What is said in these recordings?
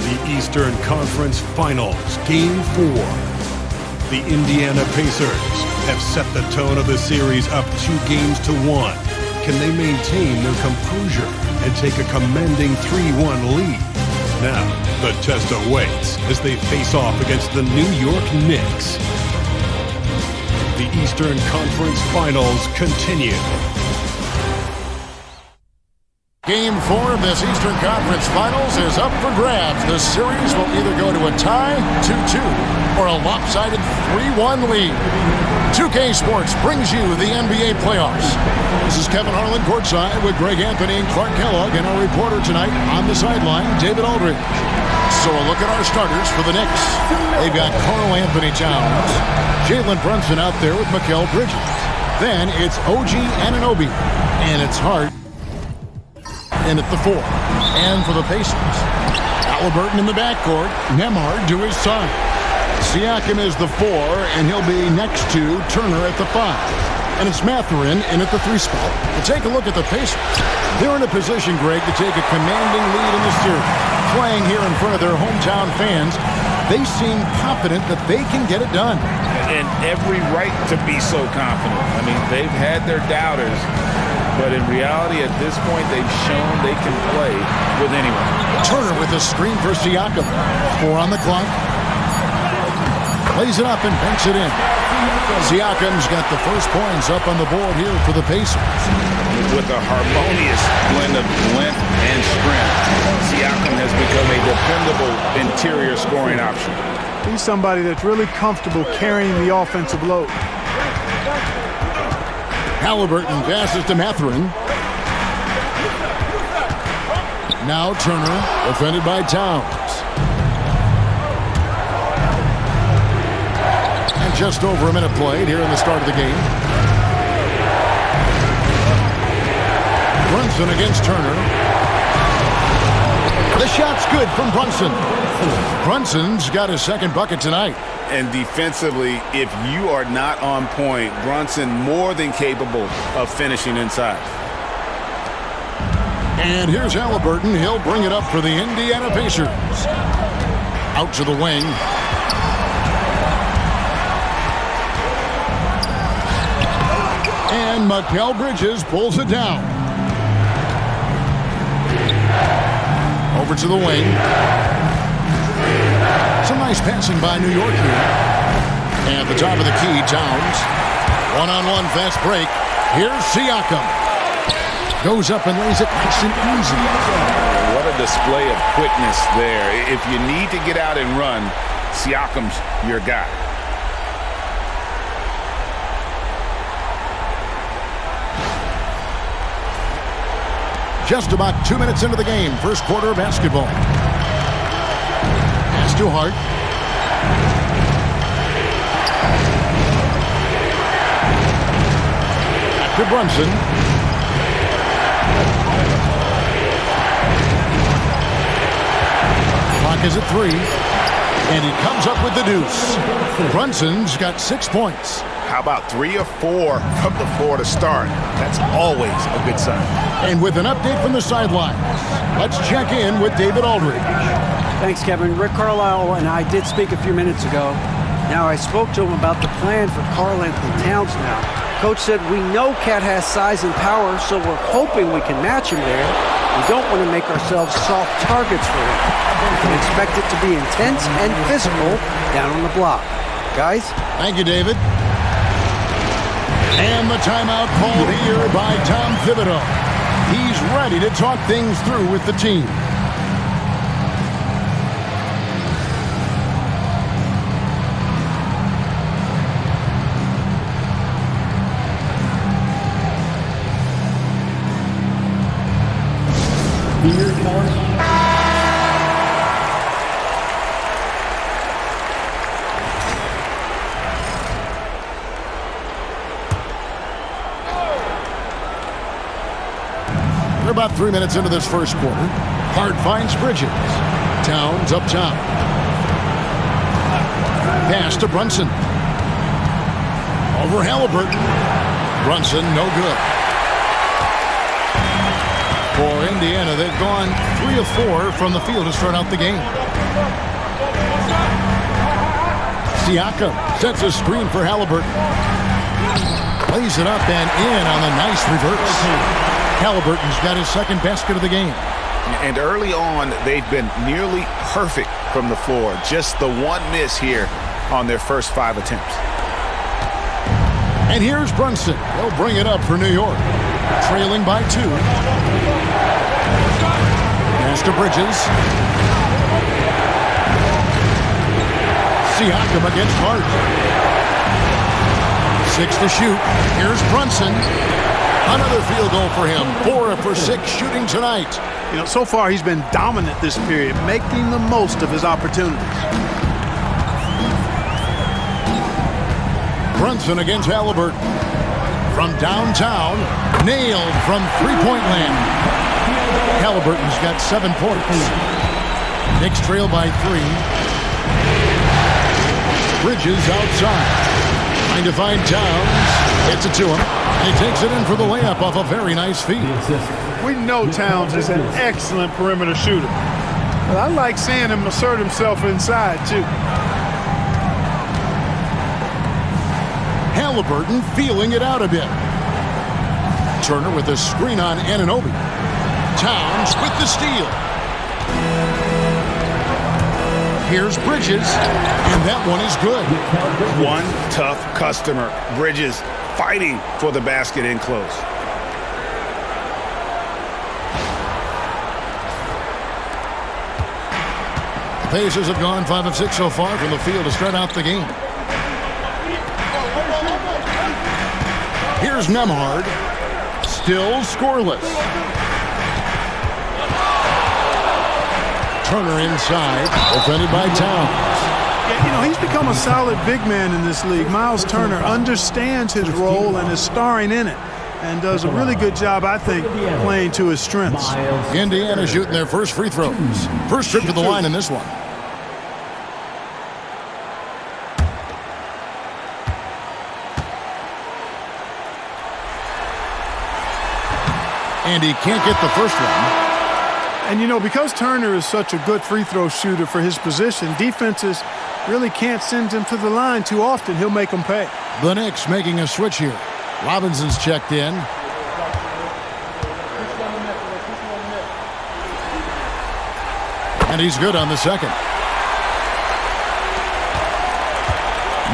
The Eastern Conference Finals, Game 4. The Indiana Pacers have set the tone of the series up 2-1. Can they maintain their composure and take a commanding 3-1 lead? Now, the test awaits as they face off against the New York Knicks. The Eastern Conference Finals continue. Game 4 of this Eastern Conference Finals is up for grabs. The series will either go to a tie, 2-2, or a lopsided 3-1 lead. 2K Sports brings you the NBA playoffs. This is Kevin Harlan courtside with Greg Anthony and Clark Kellogg, and our reporter tonight on the sideline, David Aldridge. So a look at our starters for the Knicks. They've got Karl Anthony Towns, Jalen Brunson out there with Mikal Bridges. Then it's OG Anunoby, and it's Hart in at the 4. And for the Pacers, Halliburton in the backcourt, Nembhard to his side. Siakam is the 4, and he'll be next to Turner at the 5. And it's Mathurin in at the 3 spot. But take a look at the Pacers. They're in a position, Greg, to take a commanding lead in the series. Playing here in front of their hometown fans, they seem confident that they can get it done. And every right to be so confident. I mean, they've had their doubters, but in reality, at this point, they've shown they can play with anyone. Turner with a screen for Siakam. 4 on the clock. Plays it up and banks it in. Siakam's got the first points up on the board here for the Pacers. With a harmonious blend of length and strength, Siakam has become a dependable interior scoring option. He's somebody that's really comfortable carrying the offensive load. Halliburton passes to Mathurin. Now Turner, defended by Towns. And just over a minute played here in the start of the game. Brunson against Turner. The shot's good from Brunson. Brunson's got his second bucket tonight. And defensively, if you are not on point, Brunson more than capable of finishing inside. And here's Halliburton. He'll bring it up for the Indiana Pacers. Out to the wing. And Mikal Bridges pulls it down. Over to the wing. Some nice passing by New York here. And at the top of the key, Towns. One-on-one fast break. Here's Siakam. Goes up and lays it nice and easy. What a display of quickness there. If you need to get out and run, Siakam's your guy. Just about 2 minutes into the game. First quarter of basketball. Pass to Hart. Back to Brunson. Clock is at 3. And he comes up with the deuce. Brunson's got 6 points. How about 3 or 4 from the floor to start? That's always a good sign. And with an update from the sidelines, let's check in with David Aldridge. Thanks, Kevin. Rick Carlisle and I did speak a few minutes ago. Now, I spoke to him about the plan for Karl Anthony Towns now. Coach said, we know Cat has size and power, so we're hoping we can match him there. We don't want to make ourselves soft targets for him. We can expect it to be intense and physical down on the block. Guys? Thank you, David. And the timeout called here by Tom Thibodeau. He's ready to talk things through with the team. We're about 3 minutes into this first quarter. Hart finds Bridges. Towns up top. Pass to Brunson. Over Halliburton. Brunson, no good. For Indiana, they've gone 3 of 4 from the field to start out the game. Siakam sets a screen for Halliburton. Plays it up and in on the nice reverse. Halliburton's got his second basket of the game. And early on, they've been nearly perfect from the floor. Just the one miss here on their first 5 attempts. And here's Brunson. He'll bring it up for New York. Trailing by 2. Pass to Bridges. Siakam against Hart. 6 to shoot. Here's Brunson. Another field goal for him. 4 for 6 shooting tonight. You know, so far he's been dominant this period, making the most of his opportunities. Brunson against Halliburton. From downtown, nailed from three-point land. Halliburton's got 7 points. Knicks trail by 3. Bridges outside. Trying to find Towns. Gets it to him. And he takes it in for the layup off a very nice feed. We know Towns is an excellent perimeter shooter. But I like seeing him assert himself inside, too. Halliburton feeling it out a bit. Turner with a screen on Anunoby. Towns with the steal. Here's Bridges, and that one is good. One tough customer. Bridges fighting for the basket in close. The Pacers have gone 5 of 6 so far from the field to start out the game. Here's Nembhard. Still scoreless. Turner inside. Defended by Towns. Yeah, you know, he's become a solid big man in this league. Miles Turner understands his role and is starring in it. And does a really good job, I think, playing to his strengths. Indiana shooting their first free throws. First trip to the line in this one. And he can't get the first one. And, you know, because Turner is such a good free throw shooter for his position, defenses really can't send him to the line too often. He'll make them pay. The Knicks making a switch here. Robinson's checked in. And he's good on the second.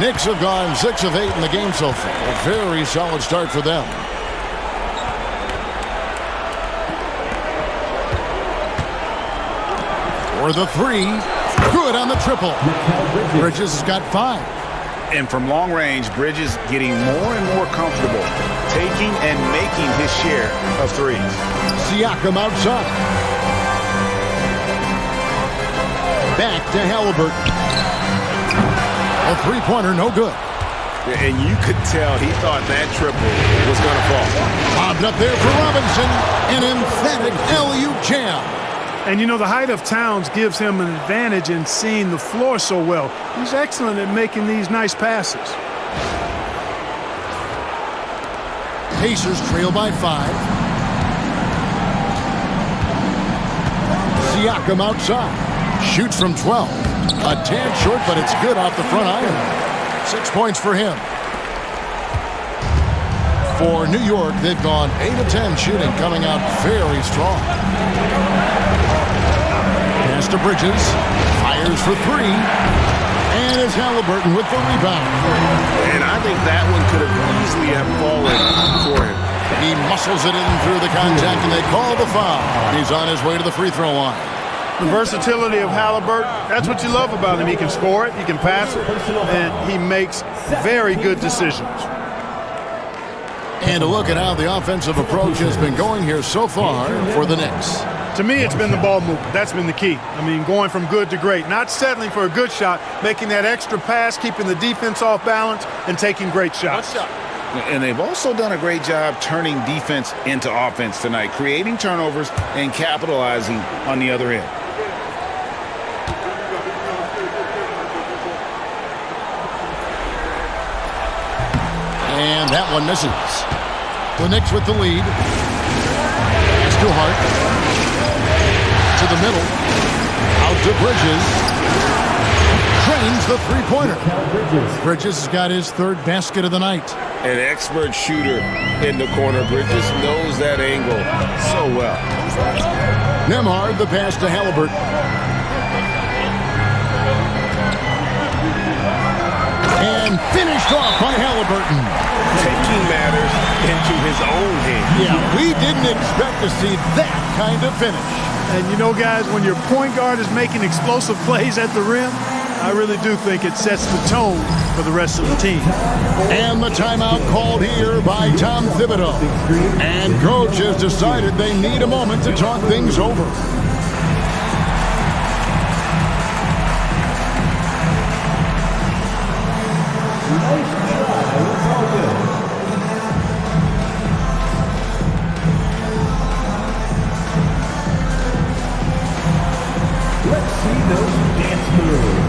Knicks have gone 6 of 8 in the game so far. A very solid start for them. For the 3. Good on the triple. Bridges has got 5. And from long range, Bridges getting more and more comfortable taking and making his share of threes. Siakam outside. Back to Halliburton. A three-pointer, no good. And you could tell he thought that triple was going to fall. Bobbed up there for Robinson. An emphatic alley-oop jam. And, you know, the height of Towns gives him an advantage in seeing the floor so well. He's excellent at making these nice passes. Pacers trail by 5. Siakam outside. Shoots from 12. A tad short, but it's good off the front iron. 6 points for him. For New York, they've gone 8 of 10 shooting, coming out very strong. Pass to Bridges. Fires for 3. And it's Halliburton with the rebound. And I think that one could have easily have fallen for him. He muscles it in through the contact, and they call the foul. He's on his way to the free throw line. The versatility of Halliburton, that's what you love about him. He can score it, he can pass it, and he makes very good decisions. And a look at how the offensive approach has been going here so far for the Knicks. To me, it's been the ball movement. That's been the key. I mean, going from good to great. Not settling for a good shot, making that extra pass, keeping the defense off balance, and taking great shots. And they've also done a great job turning defense into offense tonight, creating turnovers and capitalizing on the other end. And that one misses. The Knicks with the lead. Pass to Hart. To the middle. Out to Bridges. Drains the three-pointer. Bridges has got his third basket of the night. An expert shooter in the corner. Bridges knows that angle so well. Nembhard, the pass to Halliburton. And finished off by Halliburton. Taking matters into his own hands. Yeah, we didn't expect to see that kind of finish. And you know, guys, when your point guard is making explosive plays at the rim, I really do think it sets the tone for the rest of the team. And the timeout called here by Tom Thibodeau. And coach has decided they need a moment to talk things over. Let's see those dance moves.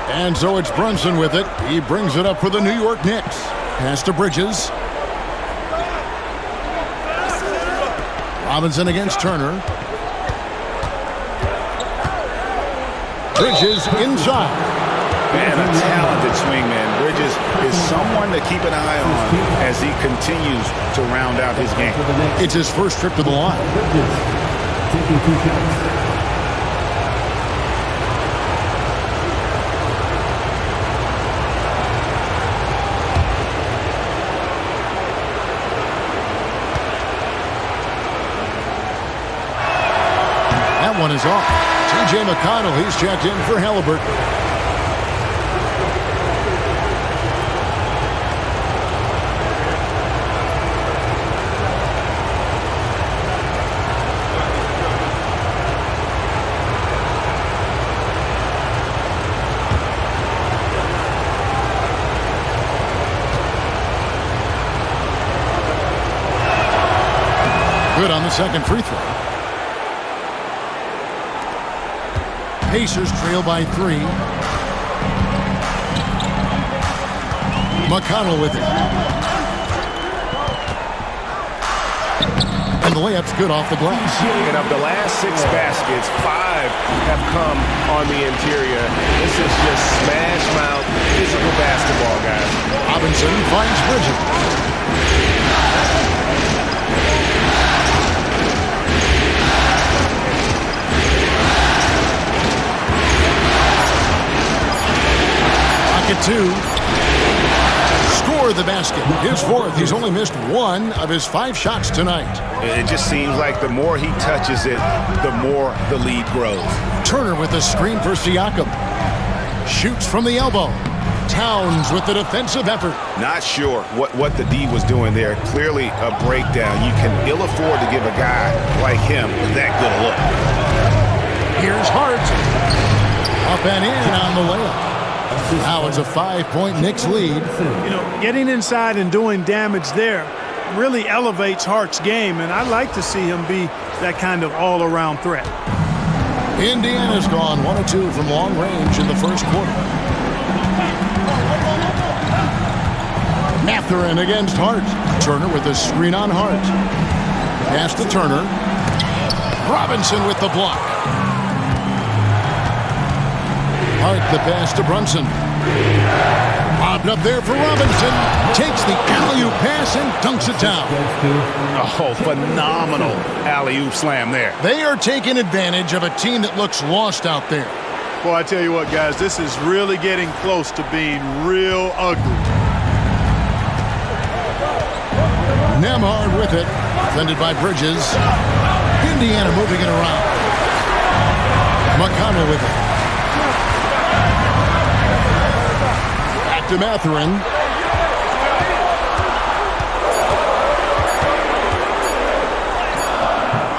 And so it's Brunson with it. He brings it up for the New York Knicks. Pass to Bridges. Robinson against Turner. Bridges inside. Man, a talented swingman. Bridges is someone to keep an eye on as he continues to round out his game. It's his first trip to the line. Taking 2 shots. That one is off. T.J. McConnell, he's checked in for Halliburton. Good on the second free throw. Pacers trail by 3. McConnell with it. And the layup's good off the glass. And of the last 6 baskets, 5 have come on the interior. This is just smash mouth physical basketball, guys. Robinson finds Bridges. Pocket 2. Score the basket. His 4th. He's only missed 1 of his 5 shots tonight. It just seems like the more he touches it, the more the lead grows. Turner with a screen for Siakam. Shoots from the elbow. Towns with the defensive effort. Not sure what the D was doing there. Clearly a breakdown. You can ill afford to give a guy like him that good a look. Here's Hart. Up and in on the layup. Now it's a 5-point Knicks lead. You know, getting inside and doing damage there really elevates Hart's game, and I'd like to see him be that kind of all-around threat. Indiana's gone 1 of 2 from long range in the first quarter. Mathurin against Hart. Turner with a screen on Hart. Pass to Turner. Robinson with the block. Hart the pass to Brunson. Lobbed up there for Robinson. Takes the alley-oop pass and dunks it down. Oh, phenomenal alley-oop slam there. They are taking advantage of a team that looks lost out there. Boy, I tell you what, guys, this is really getting close to being real ugly. Nembhard with it. Defended by Bridges. Indiana moving it around. McConnell with it. Back to Mathurin.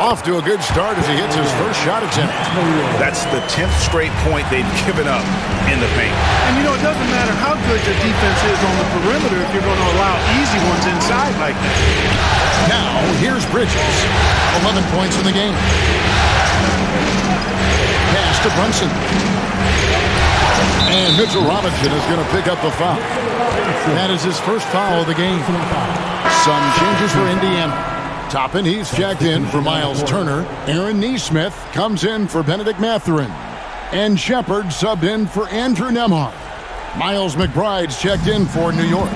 Off to a good start as he hits his first shot attempt. That's the 10th straight point they've given up in the paint. And you know, it doesn't matter how good your defense is on the perimeter if you're going to allow easy ones inside like that. Now, here's Bridges. 11 points in the game. Pass to Brunson. And Mitchell Robinson is going to pick up the foul. That is his first foul of the game. Some changes for Indiana. Toppin, he's checked in for Miles Turner. Aaron Nesmith comes in for Benedict Mathurin. And Shepard subbed in for Andrew Nembhard. Miles McBride's checked in for New York.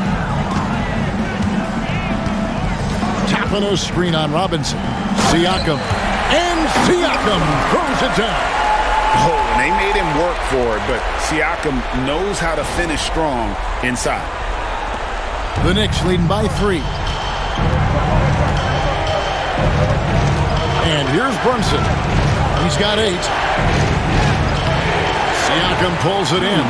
Toppin, a screen on Robinson. Siakam. And Siakam throws it down. Oh, and they made him work for it, but Siakam knows how to finish strong inside. The Knicks leading by 3. And here's Brunson. He's got 8. Siakam pulls it in.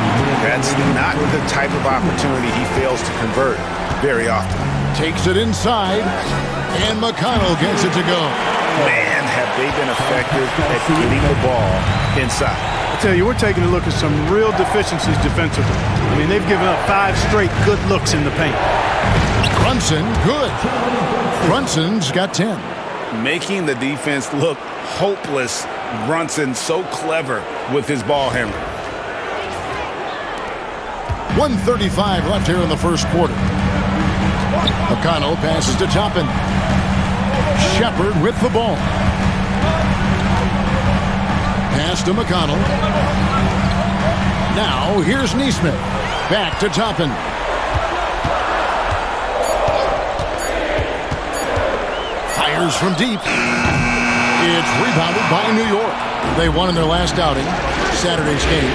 That's not the type of opportunity he fails to convert very often. Takes it inside, and McConnell gets it to go. Man, have they been effective at getting the ball inside. I tell you, we're taking a look at some real deficiencies defensively. I mean, they've given up 5 straight good looks in the paint. Brunson, good. Brunson's got 10. Making the defense look hopeless. Brunson so clever with his ball handling. 1:35 left here in the first quarter. McConnell passes to Toppin. Shepard with the ball. Pass to McConnell. Now here's Nesmith. Back to Toppin. Fires from deep. It's rebounded by New York. They won in their last outing, Saturday's game.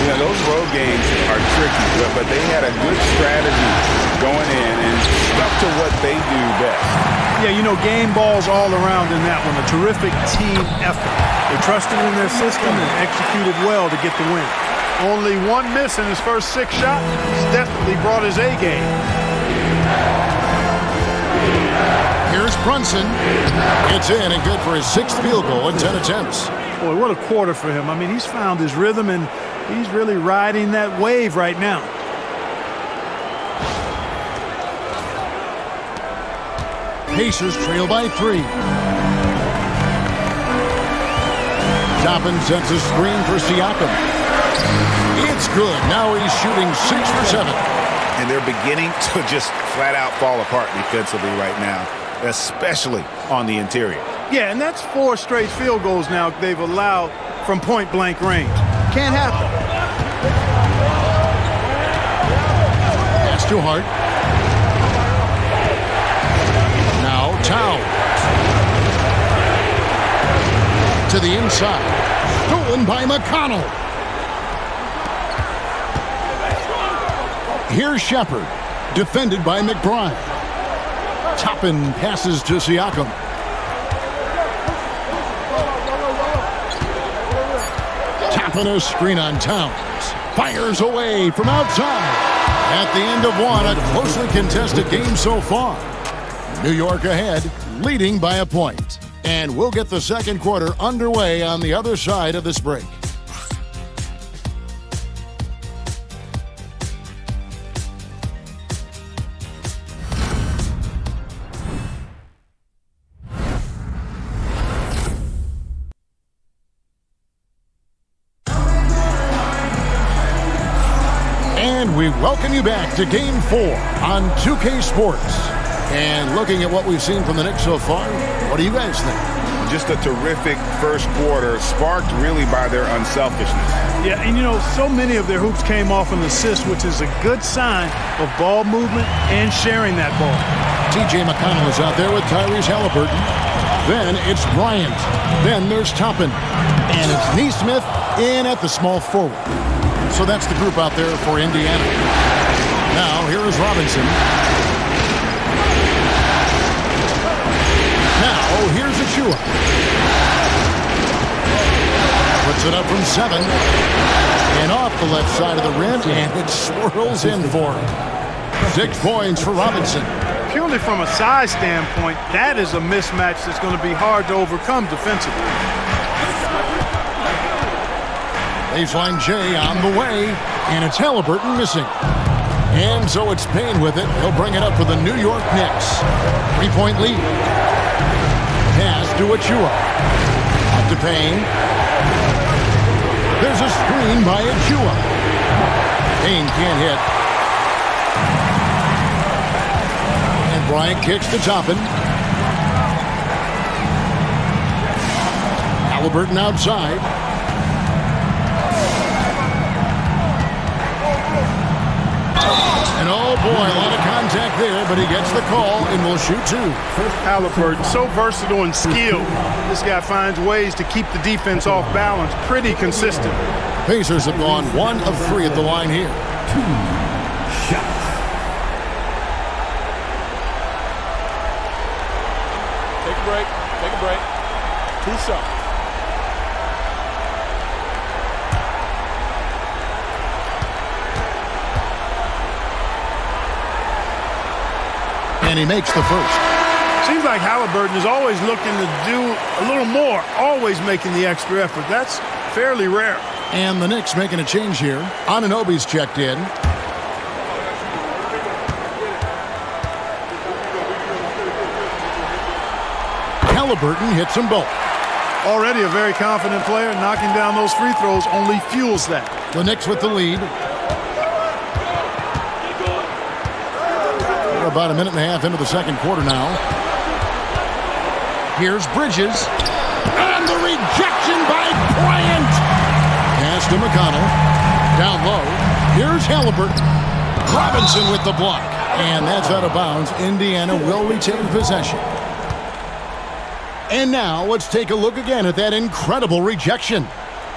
You know, those road games are tricky, but they had a good strategy going in and stuck to what they do best. Yeah, you know, game balls all around in that one. A terrific team effort. They trusted in their system and executed well to get the win. Only 1 miss in his first 6 shots. He's definitely brought his A game. Here's Brunson. It's in and good for his 6th field goal in 10 attempts. Boy, what a quarter for him. I mean, he's found his rhythm, and he's really riding that wave right now. Pacers trail by 3. Toppin sets a screen for Siakam. It's good. Now he's shooting 6 for 7. And they're beginning to just flat out fall apart defensively right now, especially on the interior. Yeah, and that's 4 straight field goals now they've allowed from point-blank range. Can't happen. Pass to Hart. Now Towns. To the inside. Stolen by McConnell. Here's Shepard. Defended by McBride. Toppin passes to Siakam. Toppin a screen on Towns. Fires away from outside. At the end of 1, a closely contested game so far. New York ahead, leading by a point. And we'll get the second quarter underway on the other side of this break. And we welcome you back to Game 4 on 2K Sports. And looking at what we've seen from the Knicks so far, what do you guys think? Just a terrific first quarter, sparked really by their unselfishness. Yeah, and you know, so many of their hoops came off an assist, which is a good sign of ball movement and sharing that ball. TJ McConnell is out there with Tyrese Halliburton. Then it's Bryant. Then there's Toppin. And it's Nesmith in at the small forward. So that's the group out there for Indiana. Now, here is Robinson. Now, here's Achua. Puts it up from 7. And off the left side of the rim, and it swirls in for him. 6 points for Robinson. purely from a size standpoint, that is a mismatch that's going to be hard to overcome defensively. Baseline J on the way, and it's Halliburton missing. And so it's Payne with it. He'll bring it up for the New York Knicks. 3-point lead. Pass to Achua. Up to Payne. There's a screen by Achua. Payne can't hit. And Bryant kicks to Toppin. Halliburton outside. And oh boy, a lot of contact there, but he gets the call and will shoot two. Halliburton, so versatile and skilled. This guy finds ways to keep the defense off balance, pretty consistent. Pacers have gone 1 of 3 at the line here. 2 shots. Take a break. Take a break. 2 shots. And he makes the first. Seems like Halliburton is always looking to do a little more, always making the extra effort. That's fairly rare. And the Knicks making a change here. Anunoby's checked in. Halliburton hits them both. Already a very confident player. Knocking down those free throws only fuels that. The Knicks with the lead. We're about a minute and a half into the second quarter now. Here's Bridges. And the rejection by Bryant. Pass to McConnell. Down low. Here's Halliburton. Robinson with the block. And that's out of bounds. Indiana will retain possession. And now let's take a look again at that incredible rejection.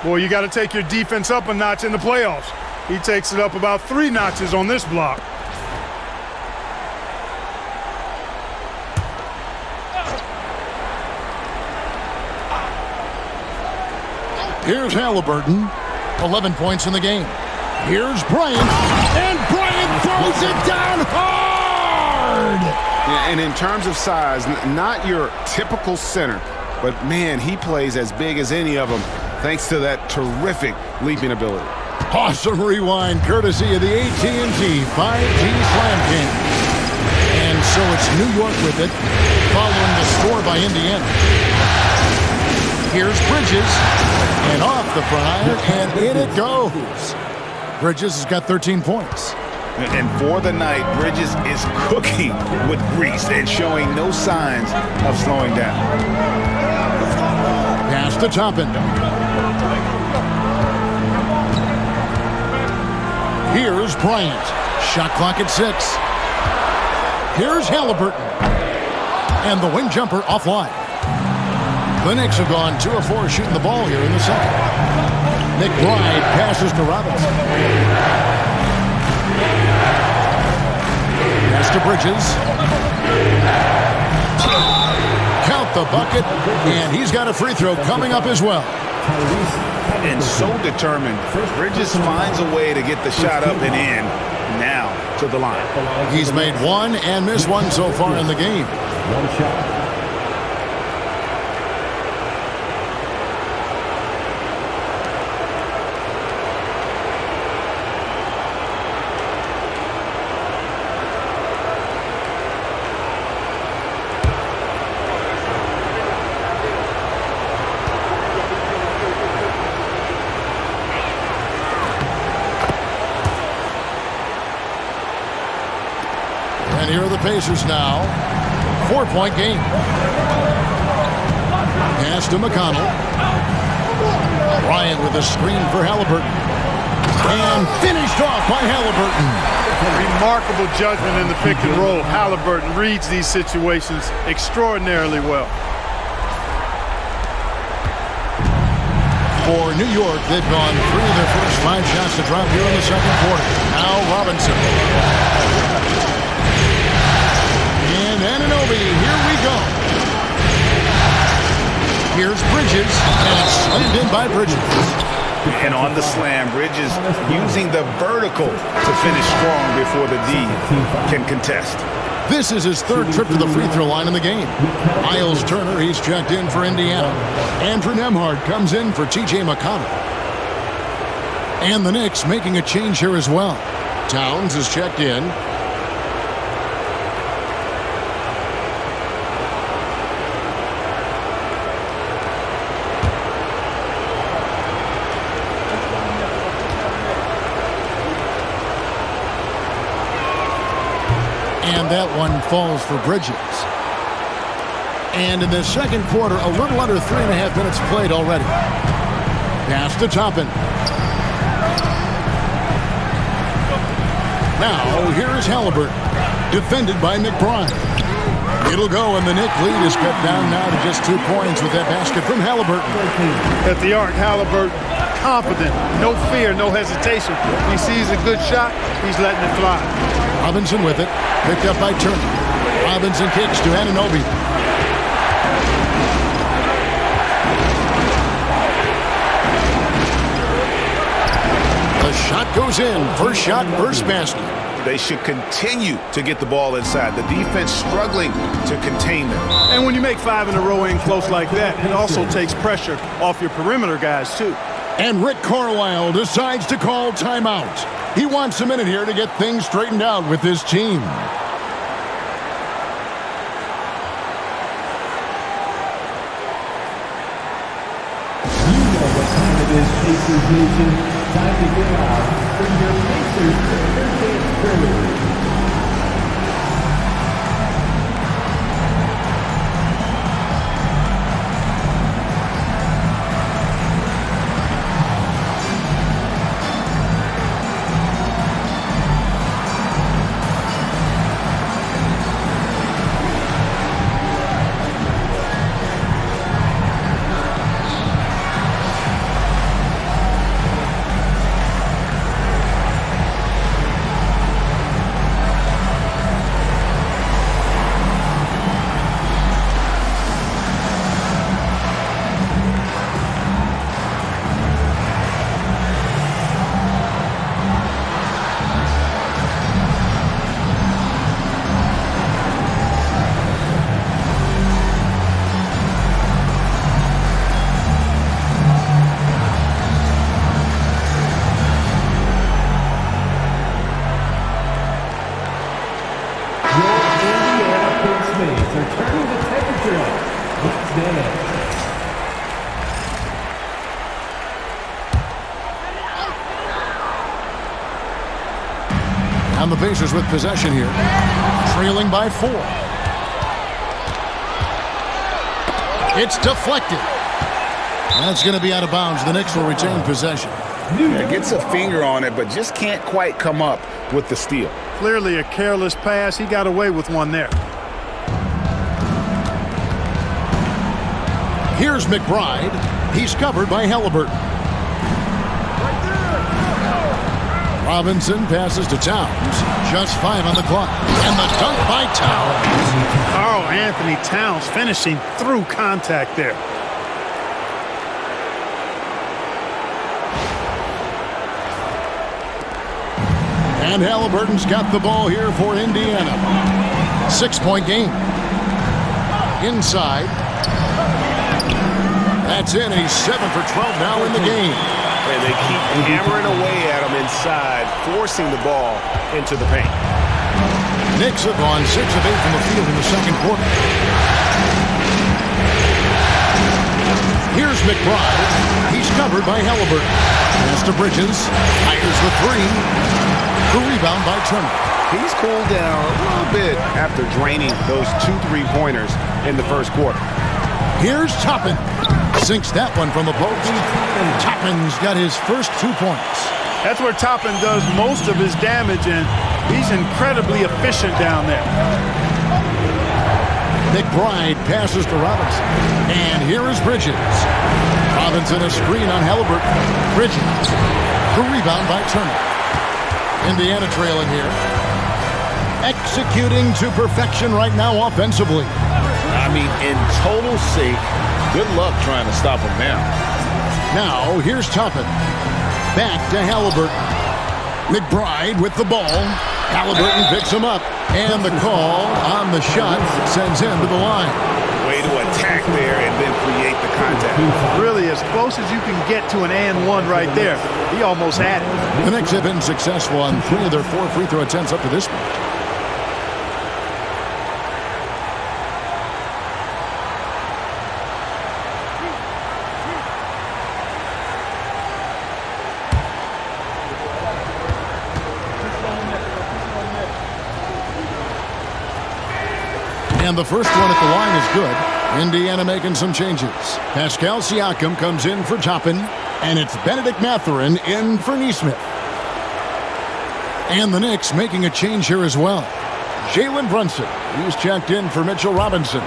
Boy, you got to take your defense up a notch in the playoffs. He takes it up about 3 notches on this block. Here's Halliburton, 11 points in the game. Here's Bryant, and Bryant throws it down hard! Yeah, and in terms of size, not your typical center, but man, he plays as big as any of them thanks to that terrific leaping ability. Awesome rewind, courtesy of the AT&T 5G Slam King. And so it's New York with it, following the score by Indiana. Here's Bridges, and off the front iron, and in it goes. Bridges has got 13 points. And for the night, Bridges is cooking with grease and showing no signs of slowing down. Pass to Toppin. Here's Bryant. Shot clock at 6. Here's Halliburton. And the wing jumper offline. The Knicks have gone 2 of 4 shooting the ball here in the second. McBride passes to Robinson. Pass to Bridges. Count the bucket, and he's got a free throw coming up as well. And so determined, Bridges finds a way to get the shot up and in. Now to the line. He's made 1 and missed 1 so far in the game. 1 shot. And here are the Pacers now. 4-point game. Pass to McConnell. Bryant with a screen for Halliburton. And finished off by Halliburton. Remarkable judgment in the pick and roll. Halliburton reads these situations extraordinarily well. For New York, they've gone 3 of their first 5 shots to drop here in the second quarter. Now Robinson. And Anunoby, here we go. Here's Bridges, and it's slammed in by Bridges. And on the slam, Bridges using the vertical to finish strong before the D can contest. This is his third trip to the free throw line in the game. Miles Turner, he's checked in for Indiana. Andrew Nembhard comes in for T.J. McConnell. And the Knicks making a change here as well. Towns is checked in. And that one falls for Bridges. And in the second quarter, a little under 3.5 minutes played already. Pass to Toppin. Now, here is Halliburton, defended by McBride. It'll go, and the Knicks lead is cut down now to just 2 points with that basket from Halliburton. At the arc, Halliburton, confident, no fear, no hesitation. He sees a good shot, he's letting it fly. Robinson with it, picked up by Turner. Robinson kicks to Anunoby. The shot goes in. First shot, first basket. They should continue to get the ball inside. The defense struggling to contain them. And when you make 5 in a row in close like that, it also takes pressure off your perimeter guys, too. And Rick Carlisle decides to call timeout. He wants a minute here to get things straightened out with his team. You know what time it is, Pacers Nation. Time to get out. Bring your Pacers to their dance crew. And the Pacers with possession here, trailing by 4. It's deflected. That's going to be out of bounds. The Knicks will retain possession. Yeah, gets a finger on it, but just can't quite come up with the steal. Clearly a careless pass. He got away with one there. Here's McBride. He's covered by Halliburton. Robinson passes to Towns. Just 5 on the clock. And the dunk by Towns. Karl Anthony Towns finishing through contact there. And Halliburton's got the ball here for Indiana. 6-point game. Inside. That's in. He's 7 for 12 now in the game. And they keep hammering away at him inside, forcing the ball into the paint. Knicks have gone 6 of 8 from the field in the second quarter. Here's McBride. He's covered by Halliburton. Pass to Bridges. Fires the 3. The rebound by Turner. He's cooled down a little bit after draining those 2 3-pointers in the first quarter. Here's Toppin. Sinks that one from the post. Toppin's got his first 2 points. That's where Toppin does most of his damage, and he's incredibly efficient down there. McBride passes to Robinson. And here is Bridges. Robinson a screen on Halliburton. Bridges. The rebound by Turner. Indiana trailing here. Executing to perfection right now offensively. I mean, in total sync. Good luck trying to stop him now. Now, here's Toppin. Back to Halliburton. McBride with the ball. Halliburton picks him up. And the call on the shot sends him to the line. Way to attack there and then create the contact. Really, as close as you can get to an and one right there. He almost had it. The Knicks have been successful on 3 of their 4 free throw attempts up to this point. And the first one at the line is good. Indiana making some changes. Pascal Siakam comes in for Toppin, and it's Benedict Mathurin in for Nesmith. And the Knicks making a change here as well. Jalen Brunson, he's checked in for Mitchell Robinson.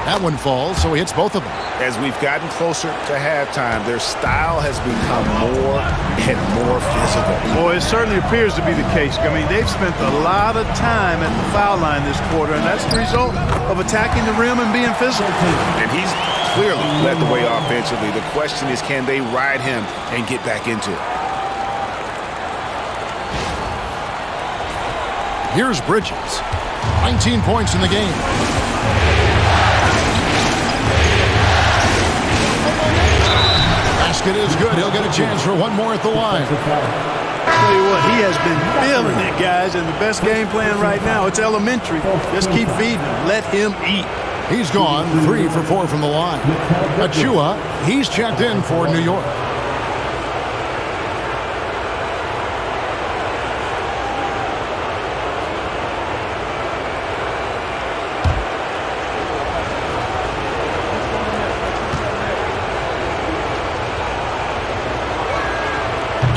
That one falls, so he hits both of them. As we've gotten closer to halftime, their style has become more and more physical. Boy, it certainly appears to be the case. I mean, they've spent a lot of time at the foul line this quarter, and that's the result of attacking the rim and being physical. And he's clearly led the way offensively. The question is, can they ride him and get back into it? Here's Bridges. 19 points in the game. Basket is good. He'll get a chance for one more at the line. Tell you what, he has been feeling it, guys, and the best game plan right now, it's elementary. Just keep feeding him. Let him eat. He's gone 3 for 4 from the line. Achua, he's checked in for New York.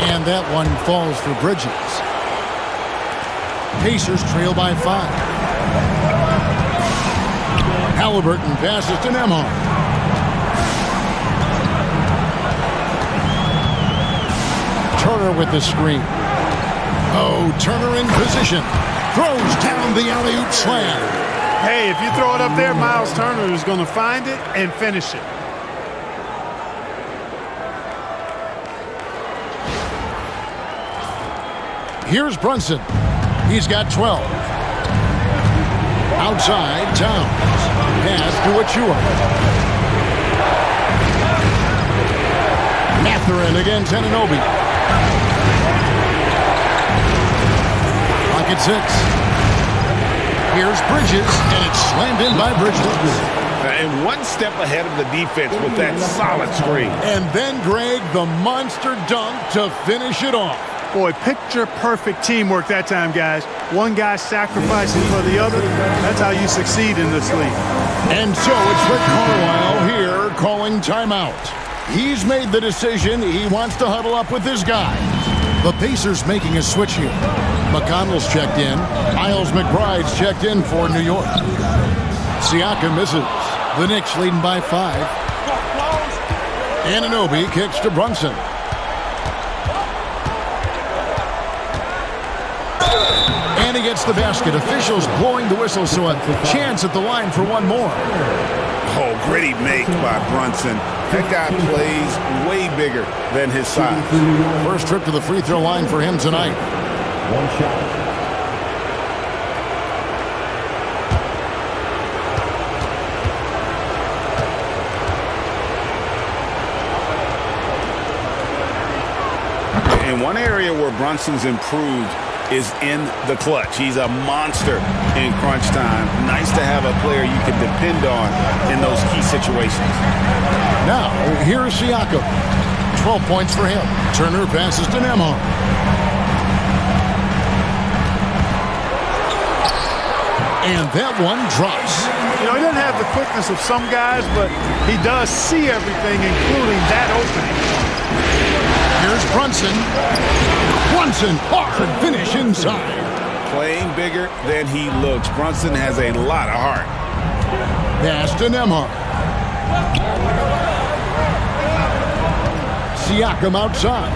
And that one falls for Bridges. Pacers trail by 5. Halliburton passes to Nembhard. Turner with the screen. Oh, Turner in position. Throws down the alley-oop slam. Hey, if you throw it up there, Miles Turner is going to find it and finish it. Here's Brunson. He's got 12. Outside, Towns. Pass to Achua. Mathurin against Anunoby. Clock at 6. Here's Bridges, and it's slammed in by Bridges. And one step ahead of the defense with that solid screen. And then, Greg, the monster dunk to finish it off. Boy, picture-perfect teamwork that time, guys. One guy sacrificing for the other. That's how you succeed in this league. And so it's Rick Carlisle here calling timeout. He's made the decision. He wants to huddle up with his guys. The Pacers making a switch here. McConnell's checked in. Miles McBride's checked in for New York. Siakam misses. The Knicks leading by 5. Anunoby kicks to Brunson. And he gets the basket. Officials blowing the whistle, so a chance at the line for one more. Oh, gritty make by Brunson. That guy plays way bigger than his size. First trip to the free throw line for him tonight. One shot. And one area where Brunson's improved is in the clutch. He's a monster in crunch time. Nice to have a player you can depend on in those key situations. Now, here's Siakam. 12 points for him. Turner passes to Nembhard. And that one drops. You know, he doesn't have the quickness of some guys, but he does see everything, including that opening. Here's Brunson. Brunson, hard finish inside. Playing bigger than he looks. Brunson has a lot of heart. Pass to Nembhard. Siakam outside.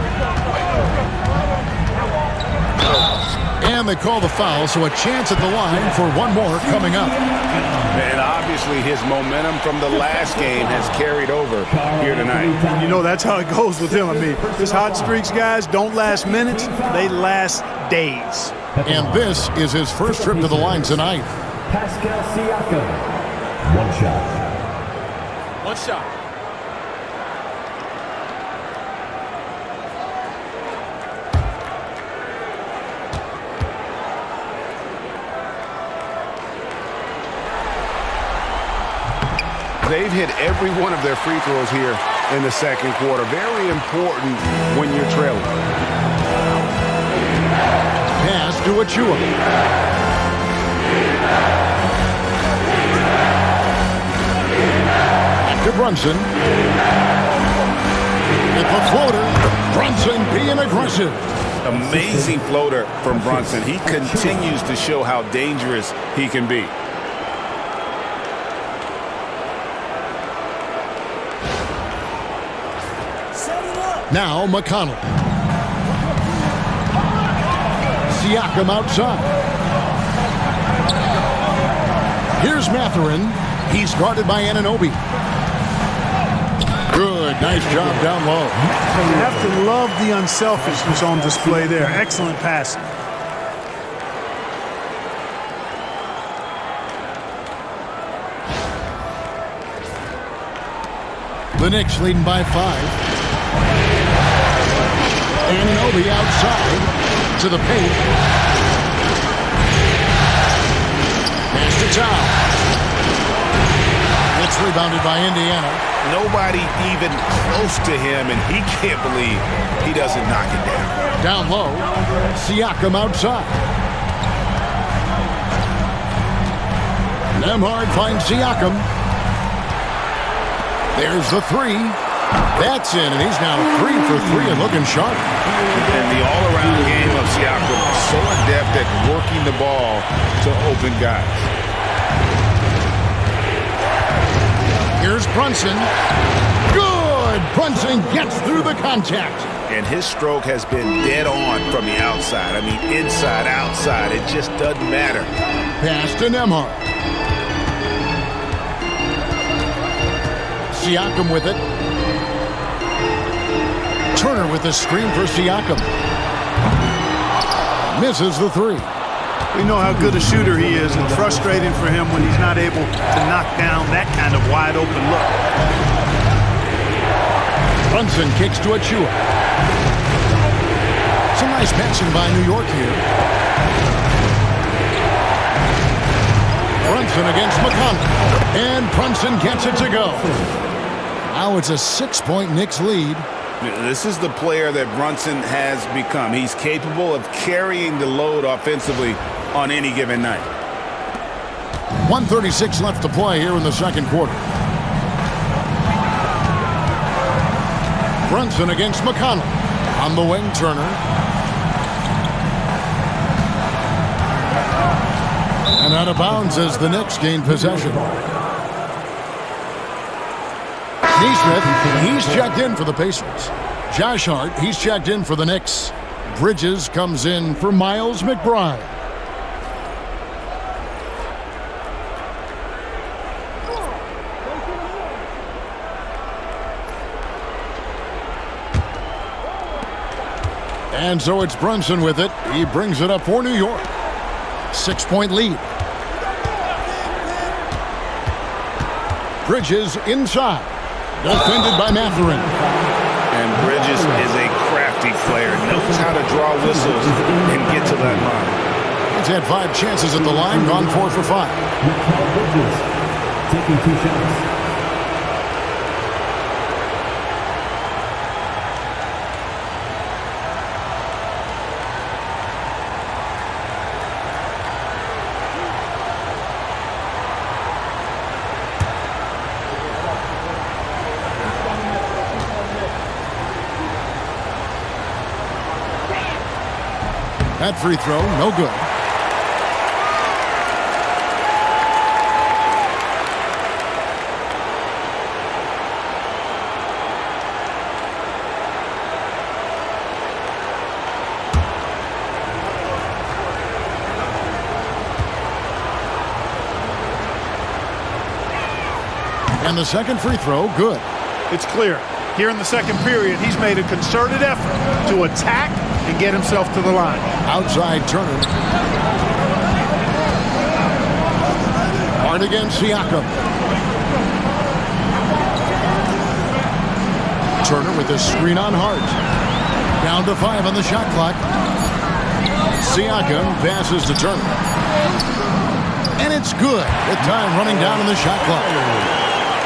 And they call the foul, so a chance at the line for one more coming up. And obviously his momentum from the last game has carried over here tonight. You know, that's how it goes with him. I mean, his hot streaks, guys, don't last minutes. They last days. And this is his first trip to the line tonight. Pascal Siakam. One shot. One shot. They've hit every one of their free throws here in the second quarter. Very important when you're trailing. Pass to Achua. To Brunson. With the floater. Brunson being aggressive. Amazing floater from Brunson. He continues to show how dangerous he can be. Now McConnell. Siakam outside. Here's Mathurin. He's guarded by Anunoby. Good, nice job down low. You have to love the unselfishness on display there. Excellent passing. The Knicks leading by 5. Anunoby outside to the paint. Pass to Towel. It's rebounded by Indiana. Nobody even close to him, and he can't believe he doesn't knock it down. Down low, Siakam outside. Nembhard finds Siakam. There's the three. That's in, and he's now 3 for 3 and looking sharp. And the all-around game of Siakam, so adept at working the ball to open guys. Here's Brunson. Good! Brunson gets through the contact. And his stroke has been dead on from the outside. I mean, inside, outside, it just doesn't matter. Pass to Nembhard. Siakam with it. Turner with the screen for Siakam. Misses the three. We know how good a shooter he is, and frustrating for him when he's not able to knock down that kind of wide open look. Brunson kicks to Achua. Some nice passing by New York here. Brunson against McConnell. And Brunson gets it to go. Now it's a 6-point Knicks lead. This is the player that Brunson has become. He's capable of carrying the load offensively on any given night. 1:36 left to play here in the second quarter. Brunson against McConnell. On the wing, Turner. And out of bounds as the Knicks gain possession. Neesmith, he's checked in for the Pacers. Josh Hart, he's checked in for the Knicks. Bridges comes in for Miles McBride. And so it's Brunson with it. He brings it up for New York. 6-point lead. Bridges inside. Defended by Mathurin. And Bridges is a crafty player. Knows how to draw whistles and get to that line. He's had 5 chances at the line. Gone 4 for 5. Bridges taking 2 shots. That free throw, no good. And the second free throw, good. It's clear. Here in the second period, he's made a concerted effort to attack and get himself to the line. Outside Turner. Hard against Siakam. Turner with a screen on Hart. Down to 5 on the shot clock. Siakam passes to Turner. And it's good with time running down on the shot clock.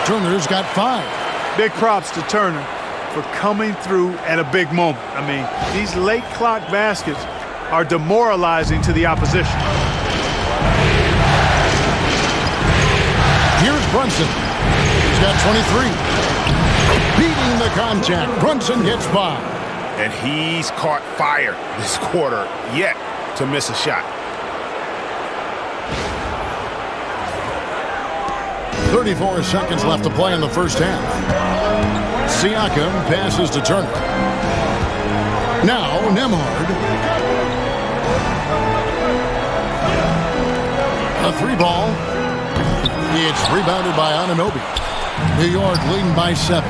Turner's got 5. Big props to Turner for coming through at a big moment. I mean, these late clock baskets are demoralizing to the opposition. Here's Brunson. He's got 23. Beating the contact. Brunson gets by. And he's caught fire this quarter, yet to miss a shot. 34 seconds left to play in the first half. Siakam passes to Turner. Now Nembhard. A 3-ball. It's rebounded by Anunoby. New York leading by 7.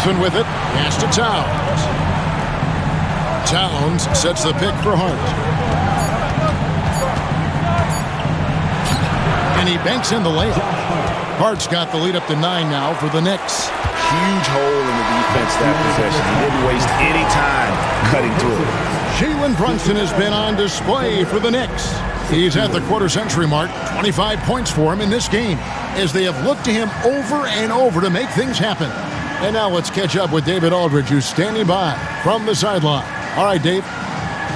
Johnson with it. Pass to Towns. Towns sets the pick for Hart. And he banks in the layup. Hart's got the lead up to 9 now for the Knicks. Huge hole in the defense that possession. He didn't waste any time cutting through it. Jalen Brunson has been on display for the Knicks. He's at the quarter-century mark. 25 points for him in this game as they have looked to him over and over to make things happen. And now let's catch up with David Aldridge, who's standing by from the sideline. All right, Dave.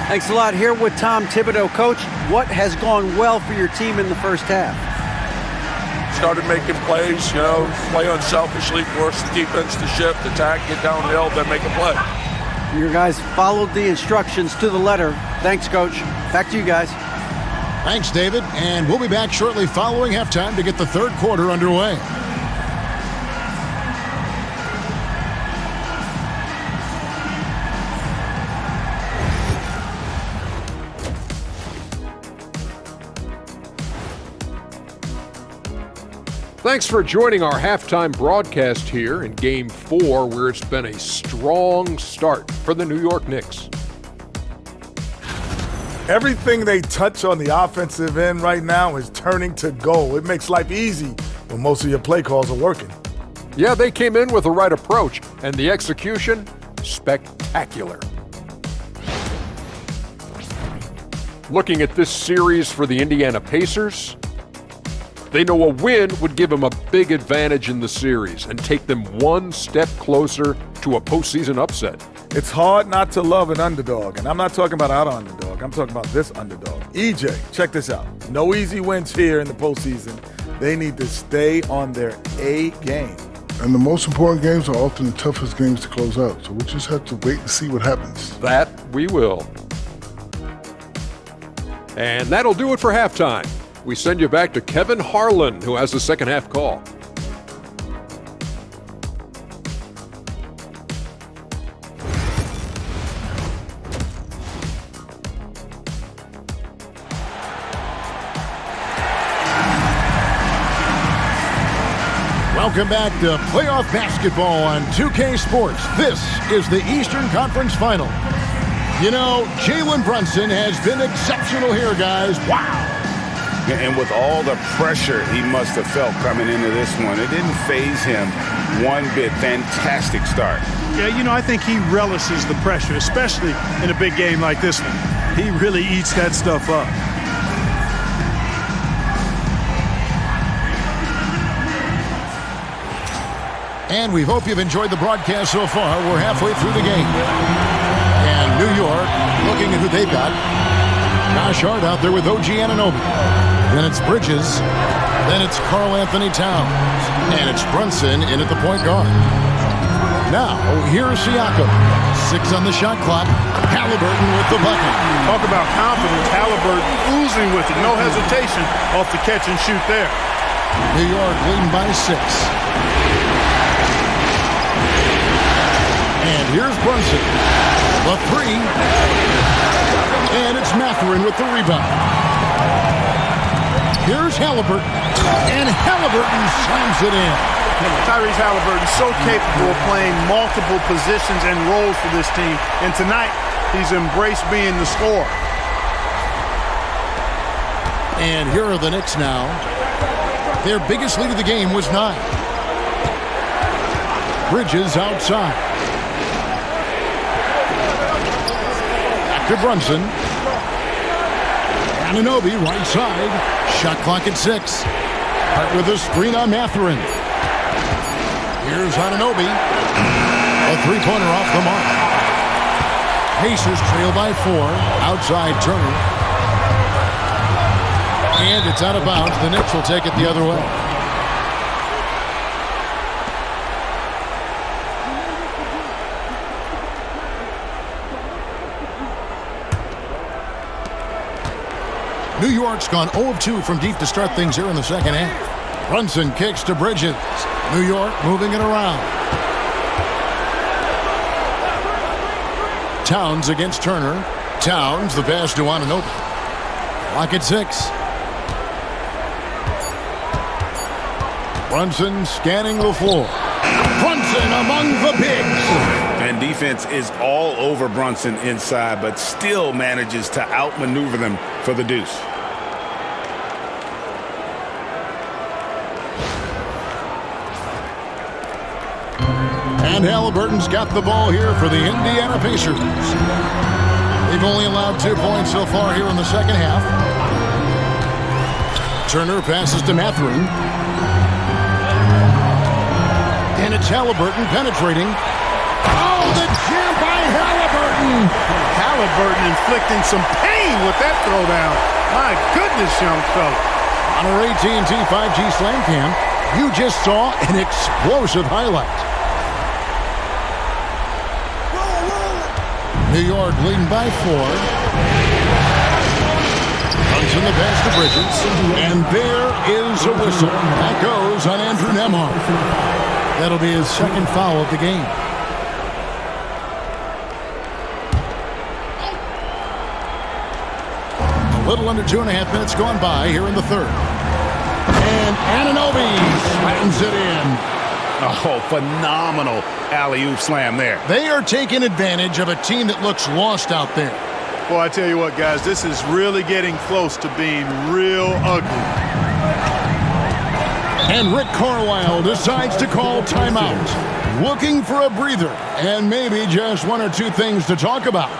Thanks a lot. Here with Tom Thibodeau. Coach, what has gone well for your team in the first half? Started making plays, play unselfishly, force the defense to shift, attack, get downhill, then make a play. Your guys followed the instructions to the letter. Thanks, Coach. Back to you guys. Thanks, David. And we'll be back shortly following halftime to get the third quarter underway. Thanks for joining our halftime broadcast here in Game 4, where it's been a strong start for the New York Knicks. Everything they touch on the offensive end right now is turning to goal. It makes life easy when most of your play calls are working. Yeah, they came in with the right approach, and the execution, spectacular. Looking at this series for the Indiana Pacers, they know a win would give them a big advantage in the series and take them one step closer to a postseason upset. It's hard not to love an underdog, and I'm not talking about our underdog. I'm talking about this underdog. EJ, check this out. No easy wins here in the postseason. They need to stay on their A game. And the most important games are often the toughest games to close out, so we just have to wait and see what happens. That we will. And that'll do it for halftime. We send you back to Kevin Harlan, who has the second half call. Welcome back to playoff basketball on 2K Sports. This is the Eastern Conference Final. Jalen Brunson has been exceptional here, guys. Wow. And with all the pressure he must have felt coming into this one, it didn't faze him one bit. Fantastic start. Yeah, I think he relishes the pressure, especially in a big game like this one. He really eats that stuff up. And we hope you've enjoyed the broadcast so far. We're halfway through the game. And New York, looking at who they've got. Josh Hart out there with OG Anunoby. Then it's Bridges. Then it's Karl Anthony Towns. And it's Brunson in at the point guard. Now, here's Siakam. 6 on the shot clock. Halliburton with the bucket. Talk about confidence. Halliburton oozing with it. No hesitation off the catch and shoot there. New York leading by 6. And here's Brunson. The 3. And it's Mathurin with the rebound. Here's Halliburton, and Halliburton slams it in. Tyrese Halliburton so capable of playing multiple positions and roles for this team, and tonight he's embraced being the scorer. And here are the Knicks now. Their biggest lead of the game was 9. Bridges outside. Back to Brunson. Anunoby right side. Shot clock at 6. Hart with a screen on Mathurin. Here's Anunoby. A three-pointer off the mark. Pacers trail by 4. Outside Turner. And it's out of bounds. The Knicks will take it the other way. New York's gone 0 of 2 from deep to start things here in the second half. Brunson kicks to Bridges. New York moving it around. Towns against Turner. Towns, the pass to Anunoby. Clock at 6. Brunson scanning the floor. Brunson among the bigs. And defense is all over Brunson inside, but still manages to outmaneuver them for the deuce. And Halliburton's got the ball here for the Indiana Pacers. They've only allowed 2 points so far here in the second half. Turner passes to Mathurin. And it's Halliburton penetrating. Oh, the jam by Halliburton! Halliburton inflicting some pain with that throwdown. My goodness, young fella. On our AT&T 5G Slam Cam, you just saw an explosive highlight. New York leading by 4. Runs in the pass to Bridges. And there is a whistle. That goes on Andrew Nembhard. That'll be his second foul of the game. A little under 2.5 minutes gone by here in the third. And Anunoby slams it in. Oh, phenomenal alley-oop slam there. They are taking advantage of a team that looks lost out there. Boy, I tell you what, guys, this is really getting close to being real ugly. And Rick Carlisle decides to call timeout, looking for a breather and maybe just 1 or 2 things to talk about.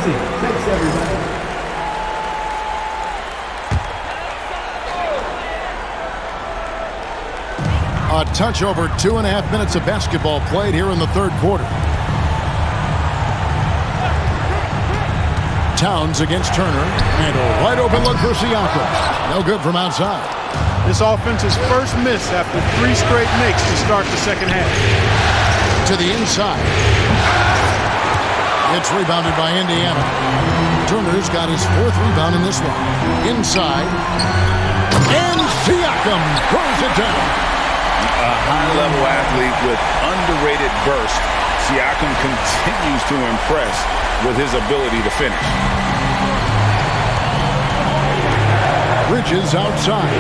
Thanks, everybody. A touch over 2.5 minutes of basketball played here in the third quarter. Towns against Turner. And a wide open look for Siakam. No good from outside. This offense's first miss after 3 straight makes to start the second half. To the inside. It's rebounded by Indiana. Turner's got his 4th rebound in this one. Inside. And Siakam throws it down. A high-level athlete with underrated burst, Siakam continues to impress with his ability to finish. Bridges outside.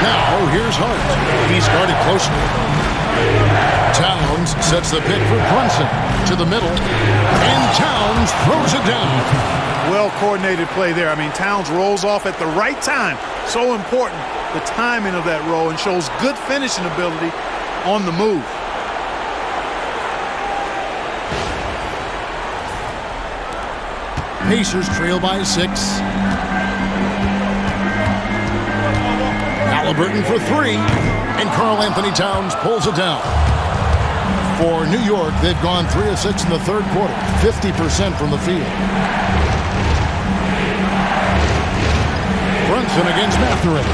Now here's Hart. He's guarded closely. Towns sets the pick for Brunson to the middle, and Towns throws it down. Well-coordinated play there. I mean, Towns rolls off at the right time. So important, the timing of that roll, and shows good finishing ability on the move. Pacers trail by 6. Halliburton for 3, and Karl Anthony Towns pulls it down. For New York, they've gone 3 of 6 in the third quarter, 50% from the field. Brunson against Mathurin.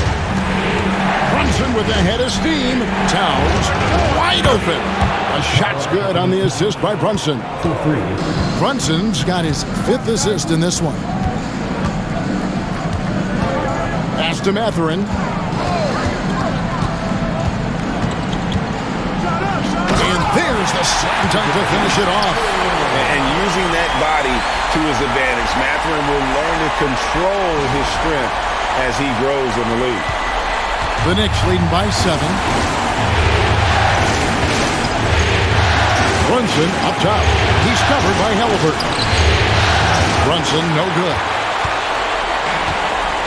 Brunson with a head of steam. Towns wide open. A shot's good on the assist by Brunson. Brunson's got his 5th assist in this one. Pass to Mathurin. And there's the slam dunk to finish it off. And using that body to his advantage, Mathurin will learn to control his strength as he grows in the league. The Knicks leading by 7. Brunson up top. He's covered by Halliburton. Brunson no good.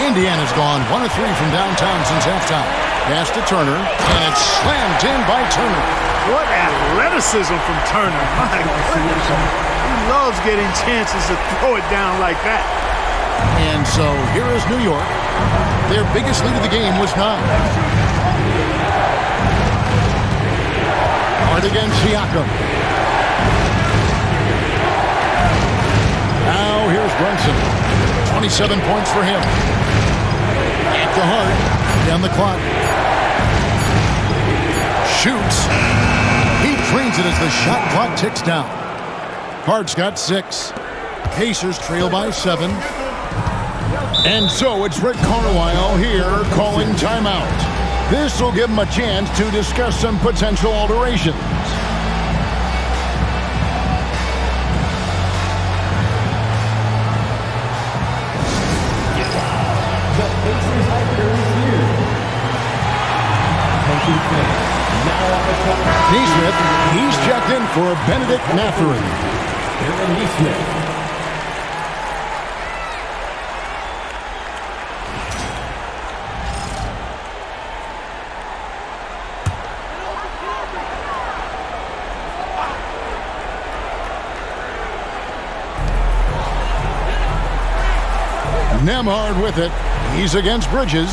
Indiana's gone 1 of 3 from downtown since halftime. Pass to Turner, and it's slammed in by Turner. What athleticism from Turner. My goodness. He loves getting chances to throw it down like that. And so here is New York. Their biggest lead of the game was 9. Hard against Siakam. Now here's Brunson. 27 points for him. Back to Hart. Down the clock. Shoots. He drains it as the shot clock ticks down. Hart's got 6. Pacers trail by 7. And so it's Rick Carlisle here calling timeout. This will give him a chance to discuss some potential alterations. Neesmith, he's checked in for Benedict Mathurin. Nembhard with it. He's against Bridges.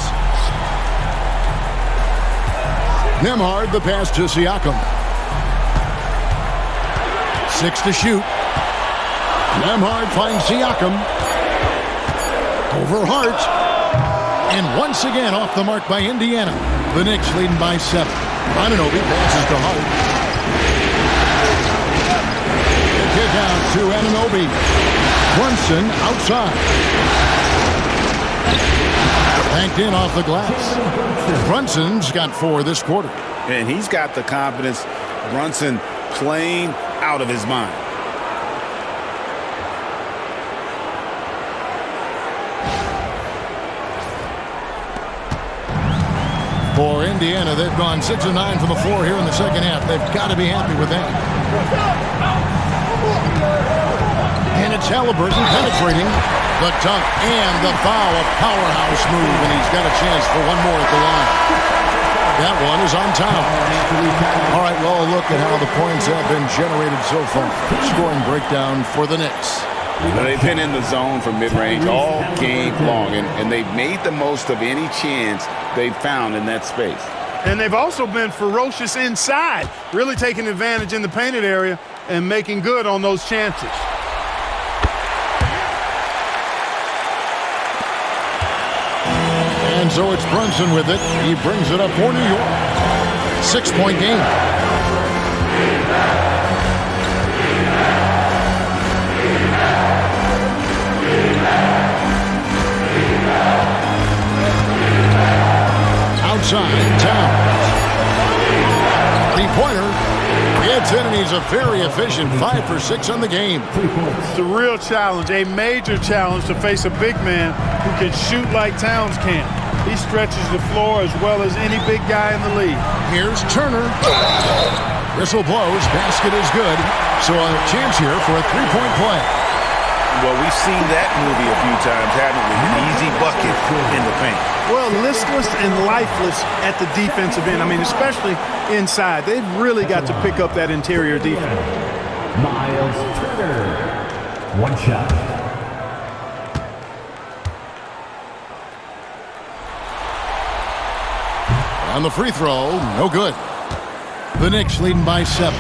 Nembhard, the pass to Siakam. 6 to shoot. Nembhard finds Siakam. Over Hart. And once again off the mark by Indiana. The Knicks leading by 7. Anunoby passes to Hart. Kick out to Anunoby. Brunson outside. Banked in off the glass. Brunson's got 4 this quarter. And he's got the confidence. Brunson playing out of his mind. For Indiana, they've gone 6 of 9 from the floor here in the second half. They've got to be happy with that. And it's Halliburton penetrating. The dunk and the foul, a powerhouse move, and he's got a chance for one more at the line. That one is on time. All right, well, look at how the points have been generated so far. Scoring breakdown for the Knicks. They've been in the zone from mid-range all game long, and they've made the most of any chance they've found in that space. And they've also been ferocious inside, really taking advantage in the painted area and making good on those chances. And so it's Brunson with it. He brings it up for New York. 6-point game. and he's a very efficient 5 for 6 on the game. It's a real challenge, a major challenge to face a big man who can shoot like Towns can. He stretches the floor as well as any big guy in the league. Here's Turner. Whistle blows. Basket is good. So a chance here for a three-point play. Well, we've seen that movie a few times, haven't we? An easy bucket in the paint. Well, listless and lifeless at the defensive end. I mean, especially inside. They've really got to pick up that interior defense. Miles Turner. One shot. On the free throw, no good. The Knicks leading by 7.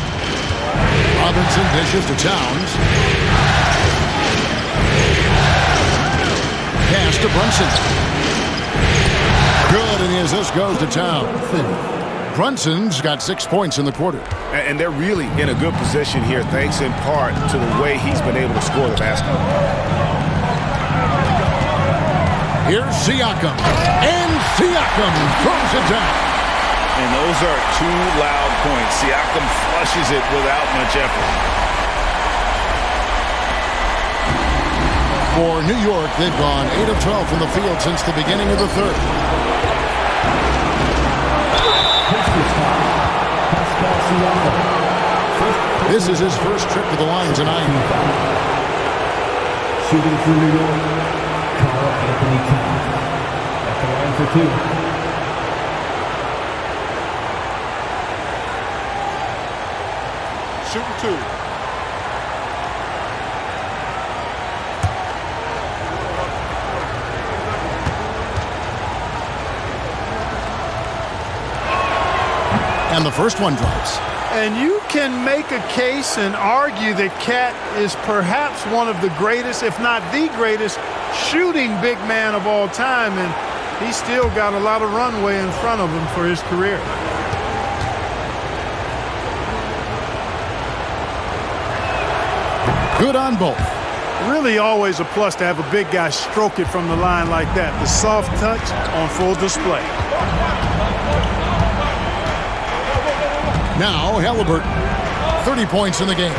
Robinson dishes to Towns. Pass to Brunson. Good, and his assist goes to Towns. Brunson's got 6 points in the quarter. And they're really in a good position here, thanks in part to the way he's been able to score the basket. Here's Siakam. And Siakam throws it down. And those are 2 loud points. Siakam flushes it without much effort. For New York, they've gone 8 of 12 from the field since the beginning of the third. This is his first trip to the line tonight. Shooting for New York, Carl Anthony Towns. At the line for 2. Shooting 2. And the first one drops. And you can make a case and argue that Cat is perhaps one of the greatest, if not the greatest, shooting big man of all time. And he's still got a lot of runway in front of him for his career. Good on both. Really always a plus to have a big guy stroke it from the line like that. The soft touch on full display. Now Halliburton, 30 points in the game.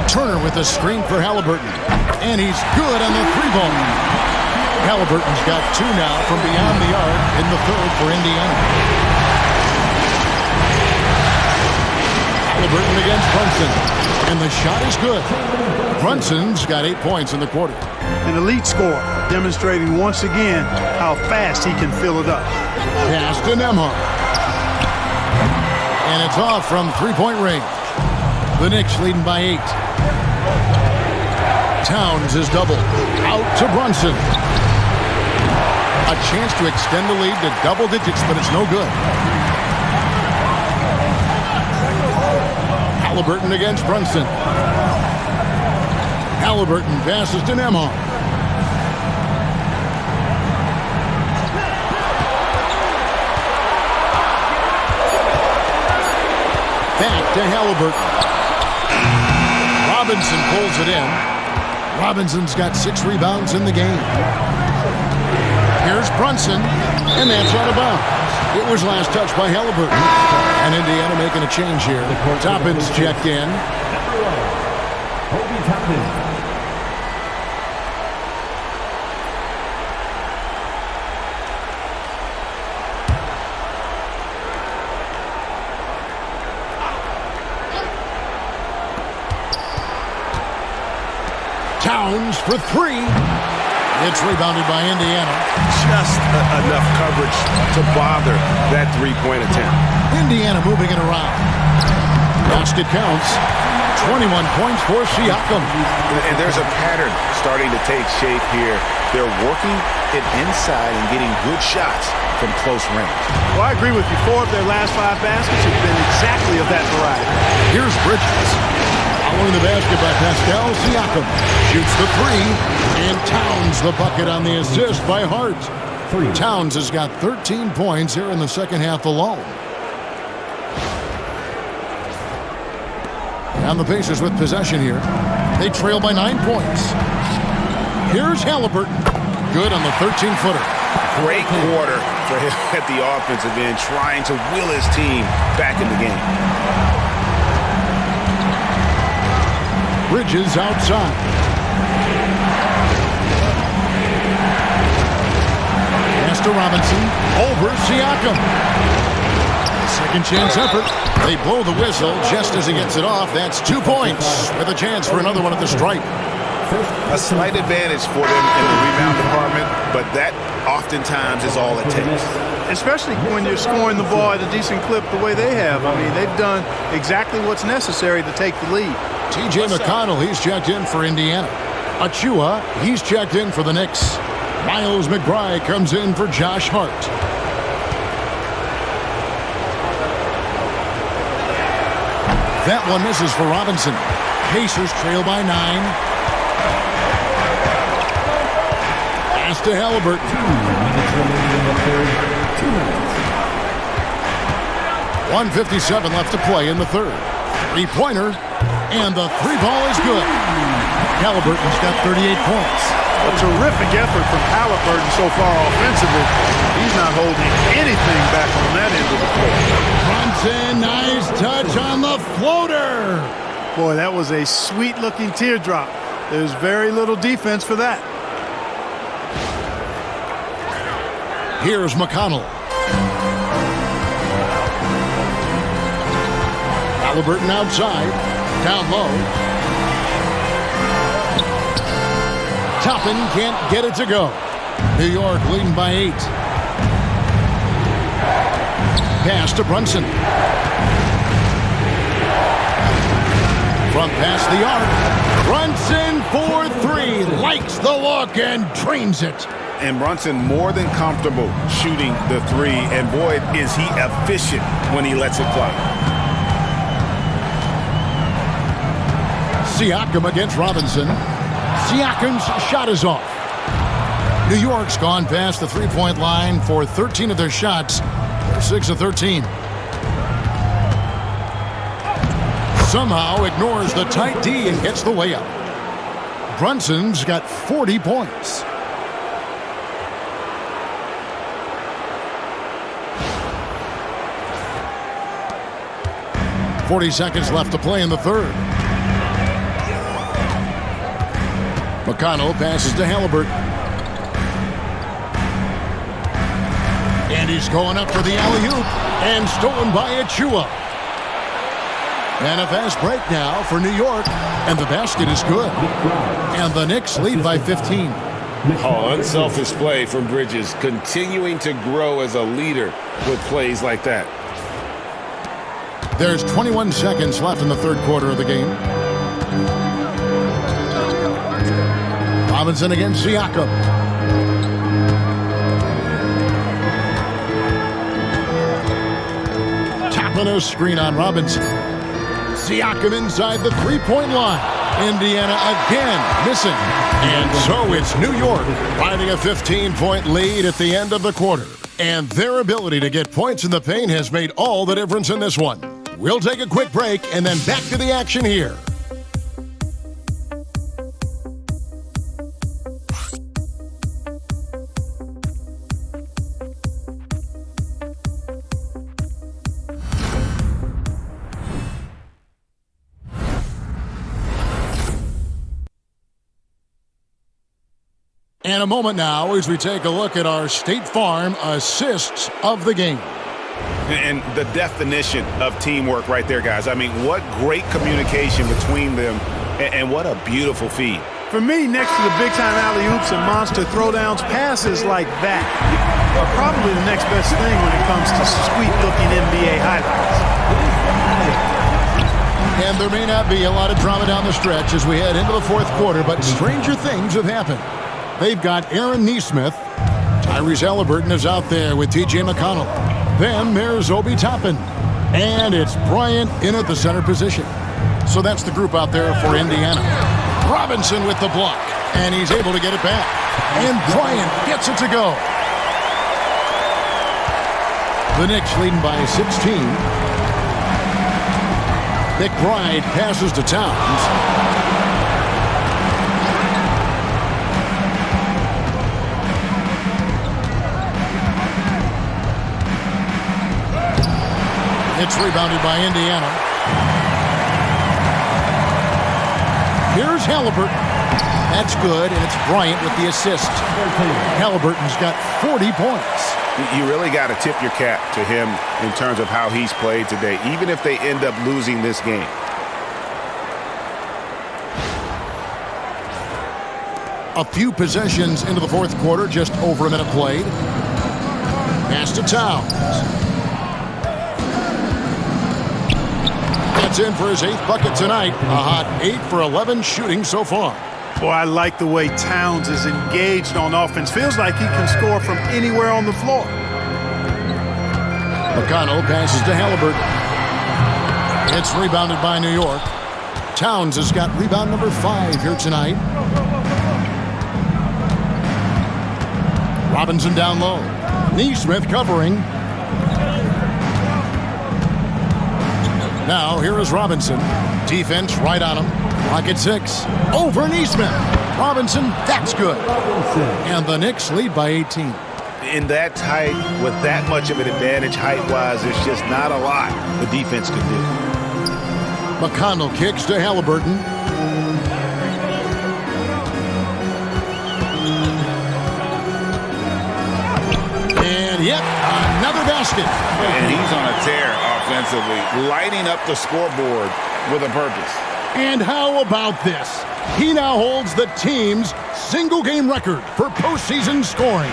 Turner with a screen for Halliburton. And he's good on the 3-ball. Halliburton's got 2 now from beyond the arc in the third for Indiana. Halliburton against Brunson. And the shot is good. Brunson's got 8 points in the quarter. An elite scorer, demonstrating once again how fast he can fill it up. Pass to Nembhard. And it's off from 3-point range. The Knicks leading by 8. Towns is doubled. Out to Brunson. A chance to extend the lead to double digits, but it's no good. Halliburton against Brunson. Halliburton passes to Nembhard. Back to Halliburton. Robinson pulls it in. Robinson's got 6 rebounds in the game. Here's Brunson, and that's out of bounds. It was last touched by Halliburton. And Indiana making a change here. Toppin's checked in. Obi Toppin. Towns for 3. It's rebounded by Indiana. Just enough coverage to bother that 3-point attempt. Indiana moving it around. Basket counts. 21 points for Siakam. And there's a pattern starting to take shape here. They're working it inside and getting good shots from close range. Well, I agree with you. 4 of their last 5 baskets have been exactly of that variety. Here's Bridges. Following the basket by Pascal Siakam. Shoots the 3. And Towns the bucket on the assist by Hart. Towns has got 13 points here in the second half alone. And the Pacers with possession here. They trail by 9 points. Here's Halliburton. Good on the 13-footer. Great quarter for him at the offensive end, trying to will his team back in the game. Bridges outside. Pass to Robinson. Over Siakam. Second chance effort. They blow the whistle just as he gets it off. That's 2 points with a chance for another one at the stripe. A slight advantage for them in the rebound department, but that oftentimes is all it takes. Especially when you're scoring the ball at a decent clip the way they have. I mean, they've done exactly what's necessary to take the lead. T.J. McConnell, he's checked in for Indiana. Achua, he's checked in for the Knicks. Miles McBride comes in for Josh Hart. That one misses for Robinson. Pacers trail by 9. Pass to Halliburton. 1:57 left to play in the third. Three-pointer, and the three ball is good. Halliburton's got 38 points. A terrific effort from Halliburton so far offensively. He's not holding anything back on that end of the court. Brunson, nice touch on the floater. Boy, that was a sweet-looking teardrop. There's very little defense for that. Here's McConnell. Halliburton outside. Down low. Toppin can't get it to go. New York leading by 8. Pass to Brunson. From past the arc. Brunson for 3. Likes the look and drains it. And Brunson more than comfortable shooting the 3. And boy, is he efficient when he lets it fly. Siakam against Robinson. Siakam's shot is off. New York's gone past the three-point line for 13 of their shots. They're 6 of 13. Somehow ignores the tight D and gets the layup. Brunson's got 40 points. .40 seconds left to play in the third. McConnell passes to Halliburton. And he's going up for the alley-oop. And stolen by Achua. And a fast break now for New York. And the basket is good. And the Knicks lead by 15. Oh, unselfish play from Bridges. Continuing to grow as a leader with plays like that. There's 21 seconds left in the third quarter of the game. Robinson against Siakam. Tapping a screen on Robinson. Siakam inside the three-point line. Indiana again missing. And so it's New York finding a 15-point lead at the end of the quarter. And their ability to get points in the paint has made all the difference in this one. We'll take a quick break and then back to the action here. And a moment now as we take a look at our State Farm assists of the game. And the definition of teamwork right there, guys. I mean, what great communication between them, and what a beautiful feed. For me, next to the big-time alley-oops and monster throwdowns, passes like that are probably the next best thing when it comes to sweet-looking NBA highlights. And there may not be a lot of drama down the stretch as we head into the fourth quarter, but stranger things have happened. They've got Aaron Nesmith. Tyrese Halliburton is out there with T.J. McConnell. Then there's Obi Toppin. And it's Bryant in at the center position. So that's the group out there for Indiana. Robinson with the block. And he's able to get it back. And Bryant gets it to go. The Knicks leading by 16. McBride passes to Towns. It's rebounded by Indiana. Halliburton. That's good, and it's Bryant with the assist. Halliburton's got 40 points. You really got to tip your cap to him in terms of how he's played today, even if they end up losing this game. A few possessions into the fourth quarter, just over a minute played. Pass to Towns. That's in for his 8th bucket tonight. A hot 8 for 11 shooting so far. Boy, I like the way Towns is engaged on offense. Feels like he can score from anywhere on the floor. McConnell passes to Halliburton. It's rebounded by New York. Towns has got rebound number 5 here tonight. Robinson down low. Neesmith covering. Now here is Robinson. Defense right on him. Clock at 6. Over Neesmith. Robinson, that's good. And the Knicks lead by 18. In that tight, with that much of an advantage height-wise, there's just not a lot the defense could do. McConnell kicks to Halliburton. And yet another basket. And he's on a tear offensively, lighting up the scoreboard with a purpose. And how about this? He now holds the team's single-game record for postseason scoring.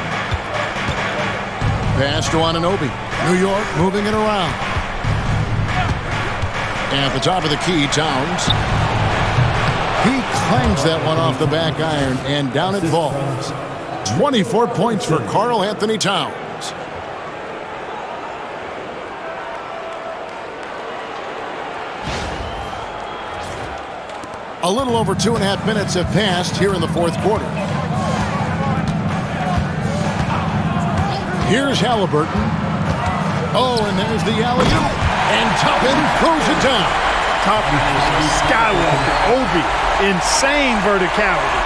Pass to Anunoby. New York moving it around. At the top of the key, Towns. He clangs that one off the back iron, and down it falls. 24 points for Karl Anthony Towns. A little over 2.5 minutes have passed here in the fourth quarter. Here's Halliburton. Oh, and there's the alley-oop. And Toppin throws it down. Toppin is skywalker. Obi. Insane verticality.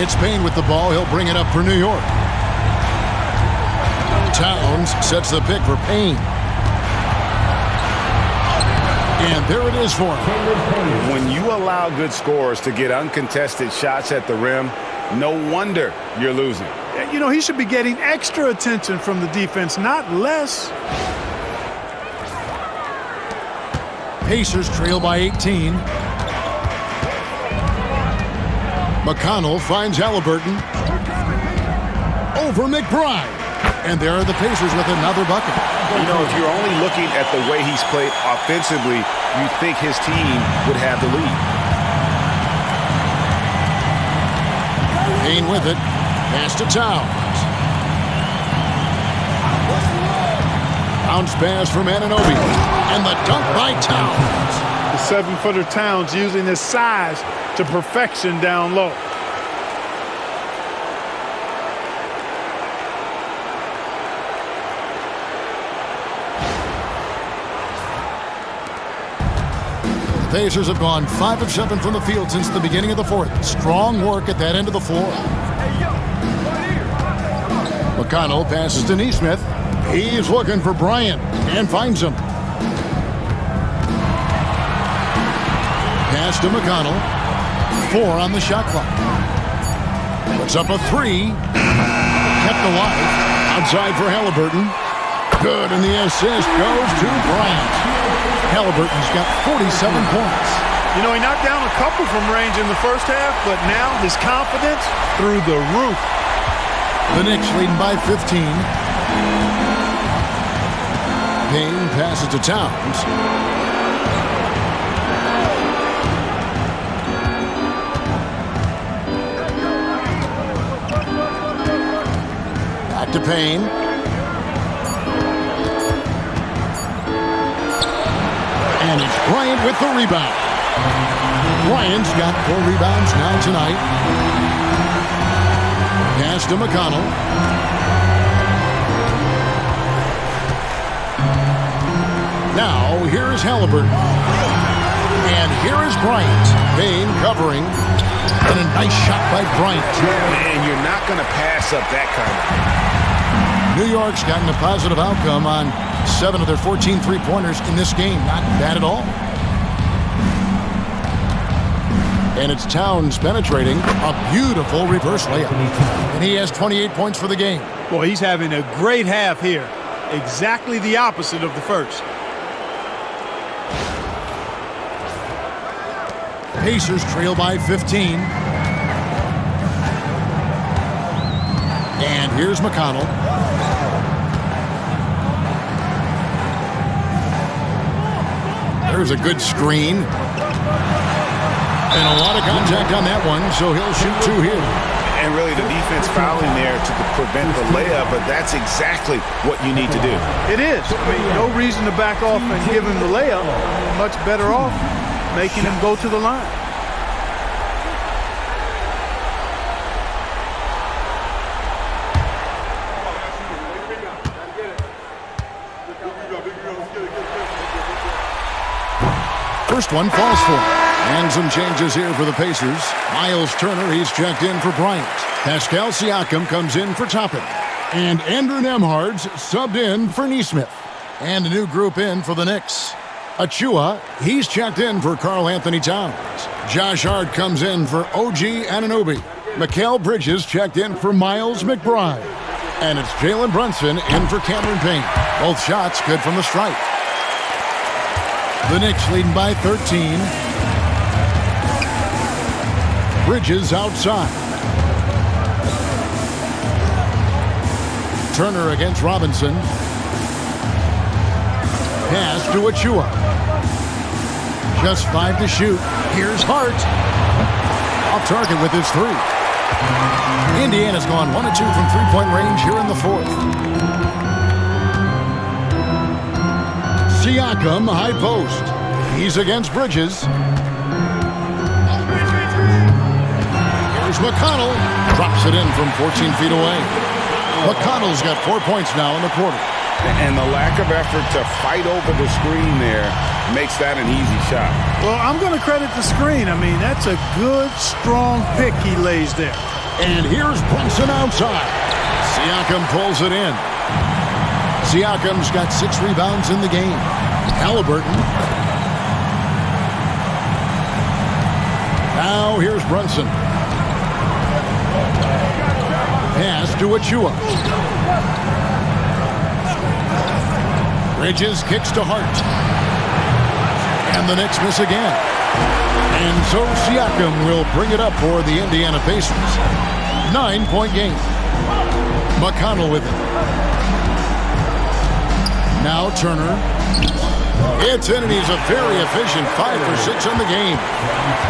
It's Payne with the ball. He'll bring it up for New York. Towns sets the pick for Payne. And there it is for him. When you allow good scorers to get uncontested shots at the rim, no wonder you're losing. You know, he should be getting extra attention from the defense, not less. Pacers trail by 18. McConnell finds Halliburton. Over McBride. And there are the Pacers with another bucket. You know, if you're only looking at the way he's played offensively, you think his team would have the lead. Payne with it. Pass to Towns. Bounce pass from Anunoby. And the dunk by Towns. The 7-footer Towns using his size to perfection down low. Pacers have gone 5 of 7 from the field since the beginning of the fourth. Strong work at that end of the floor. McConnell passes to Neesmith. He's looking for Bryant and finds him. Pass to McConnell. 4 on the shot clock. Puts up a 3. Kept alive. Outside for Halliburton. Good, and the assist goes to Bryant. Halliburton's got 47 points. You know, he knocked down a couple from range in the first half, but now his confidence through the roof. The Knicks leading by 15. Payne passes to Towns. Back to Payne. And it's Bryant with the rebound. Bryant's got 4 rebounds now tonight. Pass to McConnell. Now, here is Halliburton. And here is Bryant. Payne covering. And a nice shot by Bryant. And you're not going to pass up that kind of thing. New York's gotten a positive outcome on 7 of their 14 three-pointers in this game. Not bad at all. And it's Towns penetrating. A beautiful reverse layup. And he has 28 points for the game. Boy, he's having a great half here. Exactly the opposite of the first. Pacers trail by 15. And here's McConnell. There's a good screen. And a lot of contact on that one, so he'll shoot 2 here. And really the defense fouling there to prevent the layup, but that's exactly what you need to do. It is. I mean, no reason to back off and give him the layup. Much better off making him go to the line. First one falls for him. And some changes here for the Pacers. Miles Turner, he's checked in for Bryant. Pascal Siakam comes in for Toppin. And Andrew Nembhard's subbed in for Nesmith. And a new group in for the Knicks. Achua, he's checked in for Karl Anthony Towns. Josh Hart comes in for OG Anunoby. Mikal Bridges checked in for Miles McBride. And it's Jalen Brunson in for Cameron Payne. Both shots good from the stripe. The Knicks leading by 13. Bridges outside. Turner against Robinson. Pass to Achua. Just 5 to shoot. Here's Hart. Off target with his 3. Indiana's gone 1 of 2 from three-point range here in the 4th. Siakam, high post. He's against Bridges. Here's McConnell. Drops it in from 14 feet away. McConnell's got 4 points now in the quarter. And the lack of effort to fight over the screen there makes that an easy shot. Well, I'm going to credit the screen. I mean, that's a good, strong pick he lays there. And here's Brunson outside. Siakam pulls it in. Siakam's got 6 rebounds in the game. Halliburton. Now here's Brunson. Pass to Achua. Bridges kicks to Hart. And the Knicks miss again. And so Siakam will bring it up for the Indiana Pacers. 9-point game. McConnell with it. Now Turner. It's in, and he's a very efficient 5 for 6 on the game.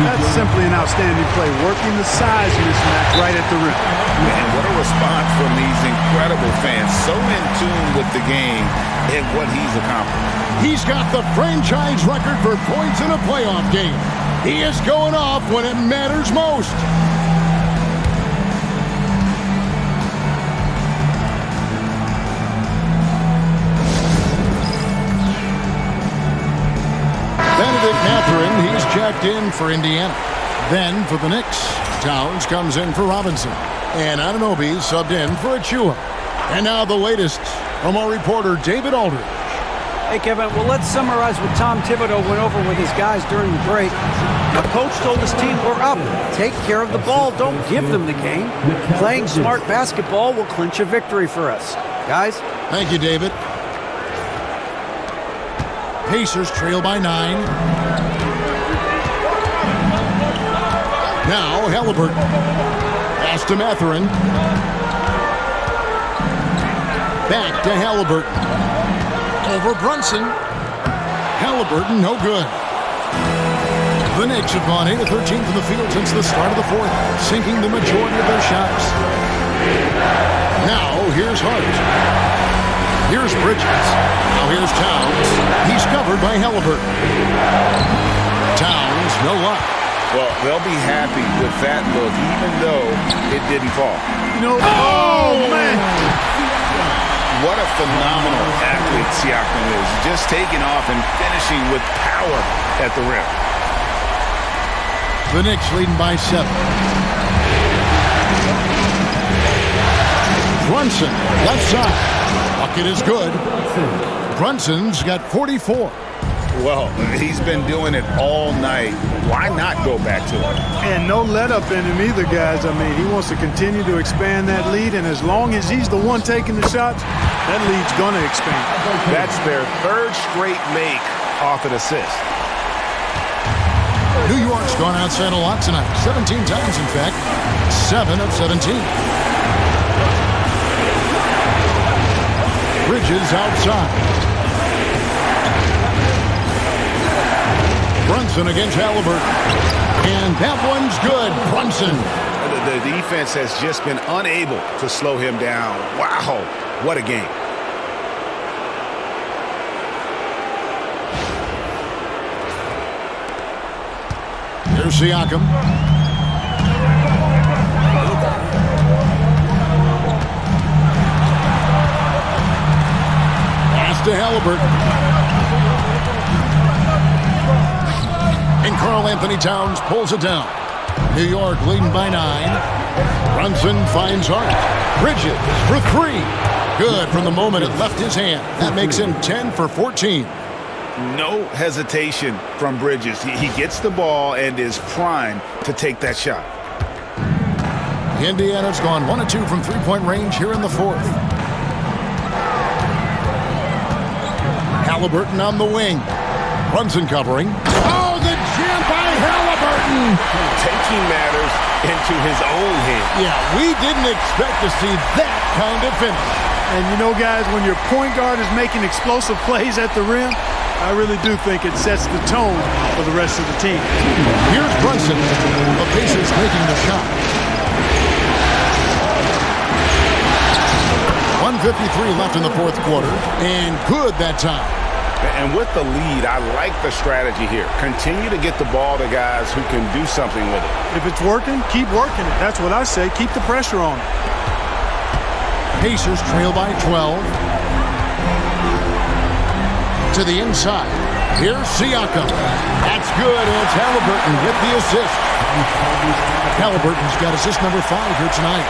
That's simply an outstanding play, working the size mismatch right at the rim. Man, what a response from these incredible fans. So in tune with the game and what he's accomplished. He's got the franchise record for points in a playoff game. He is going off when it matters most. Mathurin, he's checked in for Indiana. Then for the Knicks, Towns comes in for Robinson. And Anunoby subbed in for Achua. And now the latest from our reporter, David Aldridge. Hey, Kevin, well, let's summarize what Tom Thibodeau went over with his guys during the break. The coach told his team, we're up. Take care of the ball. Don't give them the game. Playing smart basketball will clinch a victory for us. Guys? Thank you, David. Pacers trail by 9. Now Halliburton. Pass to Mathurin. Back to Halliburton. Over Brunson. Halliburton, no good. The Knicks have gone 8 of 13 from the field since the start of the 4th, sinking the majority of their shots. Now here's Hart. Here's Bridges. Now here's Towns. He's covered by Halliburton. Towns, no luck. Well, they'll be happy with that look, even though it didn't fall. Oh, man. What a phenomenal athlete Siakam is. Just taking off and finishing with power at the rim. The Knicks leading by 7. Brunson, left side. Bucket is good. Brunson's got 44. Well, he's been doing it all night. Why not go back to it? And no let up in him either, guys. I mean, he wants to continue to expand that lead, and as long as he's the one taking the shots, that lead's going to expand. That's their third straight make off an assist. New York's gone outside a lot tonight. 17 times, in fact. 7 of 17. Bridges outside. Brunson against Halliburton. And that one's good. Brunson. The defense has just been unable to slow him down. Wow, what a game. Here's Siakam. Pass to Halliburton. And Karl Anthony Towns pulls it down. New York leading by 9. Brunson finds Hart. Bridges for 3. Good from the moment it left his hand. That makes him 10 for 14. No hesitation from Bridges. He gets the ball and is primed to take that shot. Indiana's gone 1 of 2 from three-point range here in the fourth. Halliburton on the wing. Brunson covering. Oh, the jam by Halliburton! Taking matters into his own hand. Yeah, we didn't expect to see that kind of finish. And you know, guys, when your point guard is making explosive plays at the rim, I really do think it sets the tone for the rest of the team. Here's Brunson. The Pacers making the shot. 1:53 left in the fourth quarter, and good that time. And with the lead, I like the strategy here. Continue to get the ball to guys who can do something with it. If it's working, keep working it. That's what I say. Keep the pressure on it. Pacers trail by 12. To the inside. Here's Siakam. That's good, and it's Halliburton with the assist. Halliburton's got assist number 5 here tonight.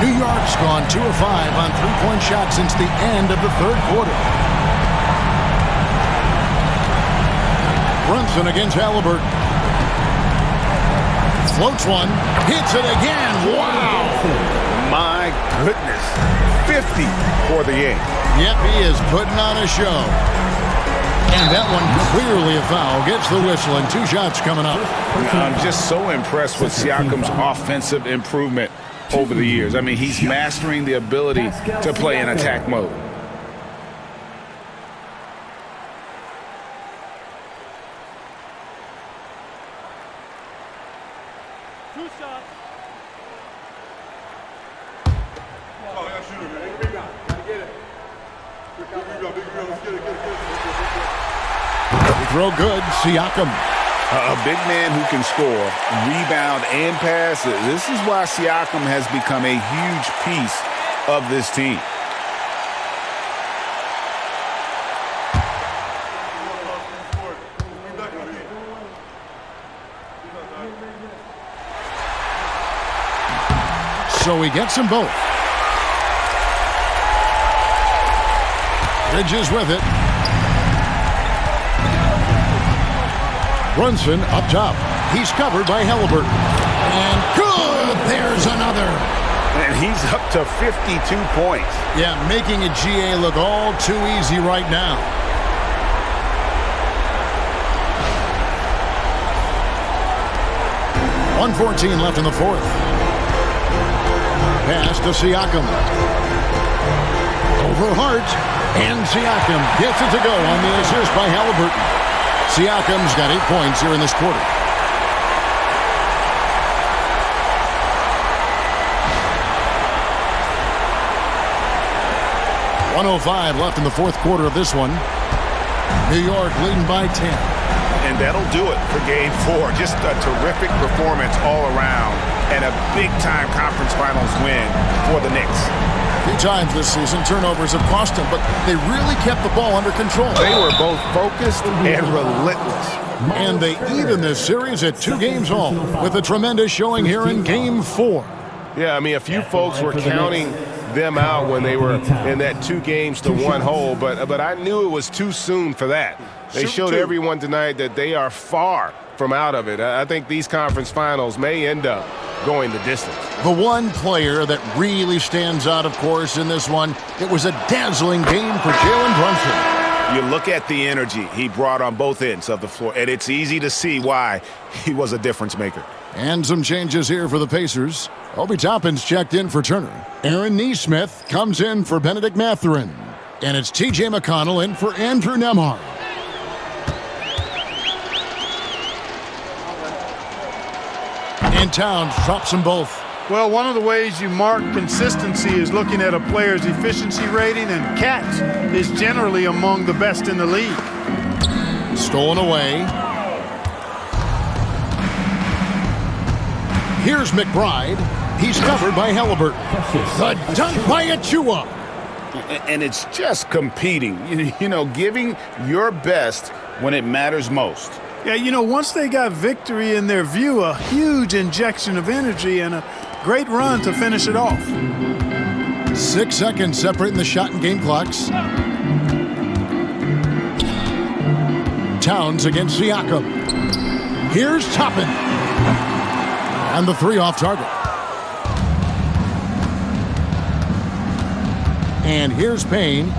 New York's gone 2 of 5 on three-point shots since the end of the third quarter. Brunson against Halliburton. Floats one, hits it again. Wow! My goodness. 50 for the game. Yep, he is putting on a show. And that one clearly a foul. Gets the whistle, and 2 shots coming up. I'm just so impressed with Siakam's offensive improvement over the years. I mean, he's mastering the ability to play in attack mode. Throw good, Siakam. A big man who can score, rebound, and pass. This is why Siakam has become a huge piece of this team. So he gets them both. Bridges with it. Brunson up top. He's covered by Halliburton. And good! There's another. And he's up to 52 points. Yeah, making a GA look all too easy right now. .114 left in the fourth. Pass to Siakam. Over Hart. And Siakam gets it to go on the assist by Halliburton. Siakam's got 8 points here in this quarter. .105 left in the fourth quarter of this one. New York leading by 10. And that'll do it for Game 4. Just a terrific performance all around and a big-time conference finals win for the Knicks. A few times this season, turnovers have cost them, but they really kept the ball under control. They were both focused and relentless And they even this series at 2 games all with a tremendous showing here in Game 4. Yeah, I mean, a few folks were counting them out when they were in that 2-1 hole, but I knew it was too soon for that. They showed everyone tonight that they are far from out of it. I think these conference finals may end up going the distance. The one player that really stands out, of course, in this one, it was a dazzling game for Jalen Brunson. You look at the energy he brought on both ends of the floor, and it's easy to see why he was a difference maker. And some changes here for the Pacers. Obi Toppin's checked in for Turner. Aaron Nesmith comes in for Benedict Mathurin. And it's T.J. McConnell in for Andrew Nembhard. And Towns drops them both. Well, one of the ways you mark consistency is looking at a player's efficiency rating, and Cat is generally among the best in the league. Stolen away. Here's McBride. He's covered by Halliburton. The dunk by Achua. And it's just competing, you know, giving your best when it matters most. Yeah, you know, once they got victory in their view, a huge injection of energy and a great run to finish it off. 6 seconds separating the shot and game clocks. Towns against Siakam. Here's Toppin. And the 3 off target. And here's Payne.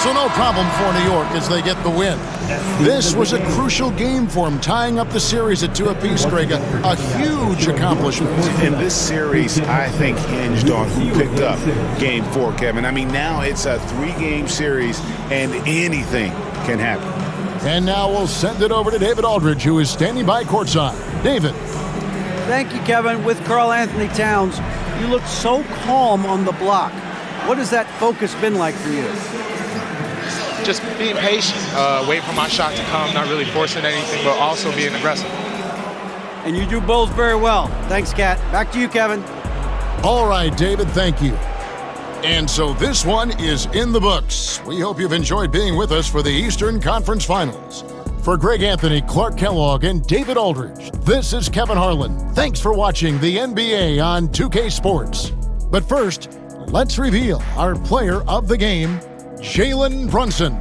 So no problem for New York as they get the win. This was a crucial game for them, tying up the series at 2 apiece, Greg. A huge accomplishment. And this series, I think, hinged on who picked up Game 4, Kevin. I mean, now it's a 3-game series, and anything can happen. And now we'll send it over to David Aldridge, who is standing by courtside. David. Thank you, Kevin. With Karl Anthony Towns, you looked so calm on the block. What has that focus been like for you? Just being patient, waiting for my shot to come, not really forcing anything, but also being aggressive. And you do both very well. Thanks, Kat. Back to you, Kevin. All right, David, thank you. And so this one is in the books. We hope you've enjoyed being with us for the Eastern Conference Finals. For Greg Anthony, Clark Kellogg, and David Aldridge, this is Kevin Harlan. Thanks for watching the NBA on 2K Sports. But first, let's reveal our player of the game, Jalen Brunson.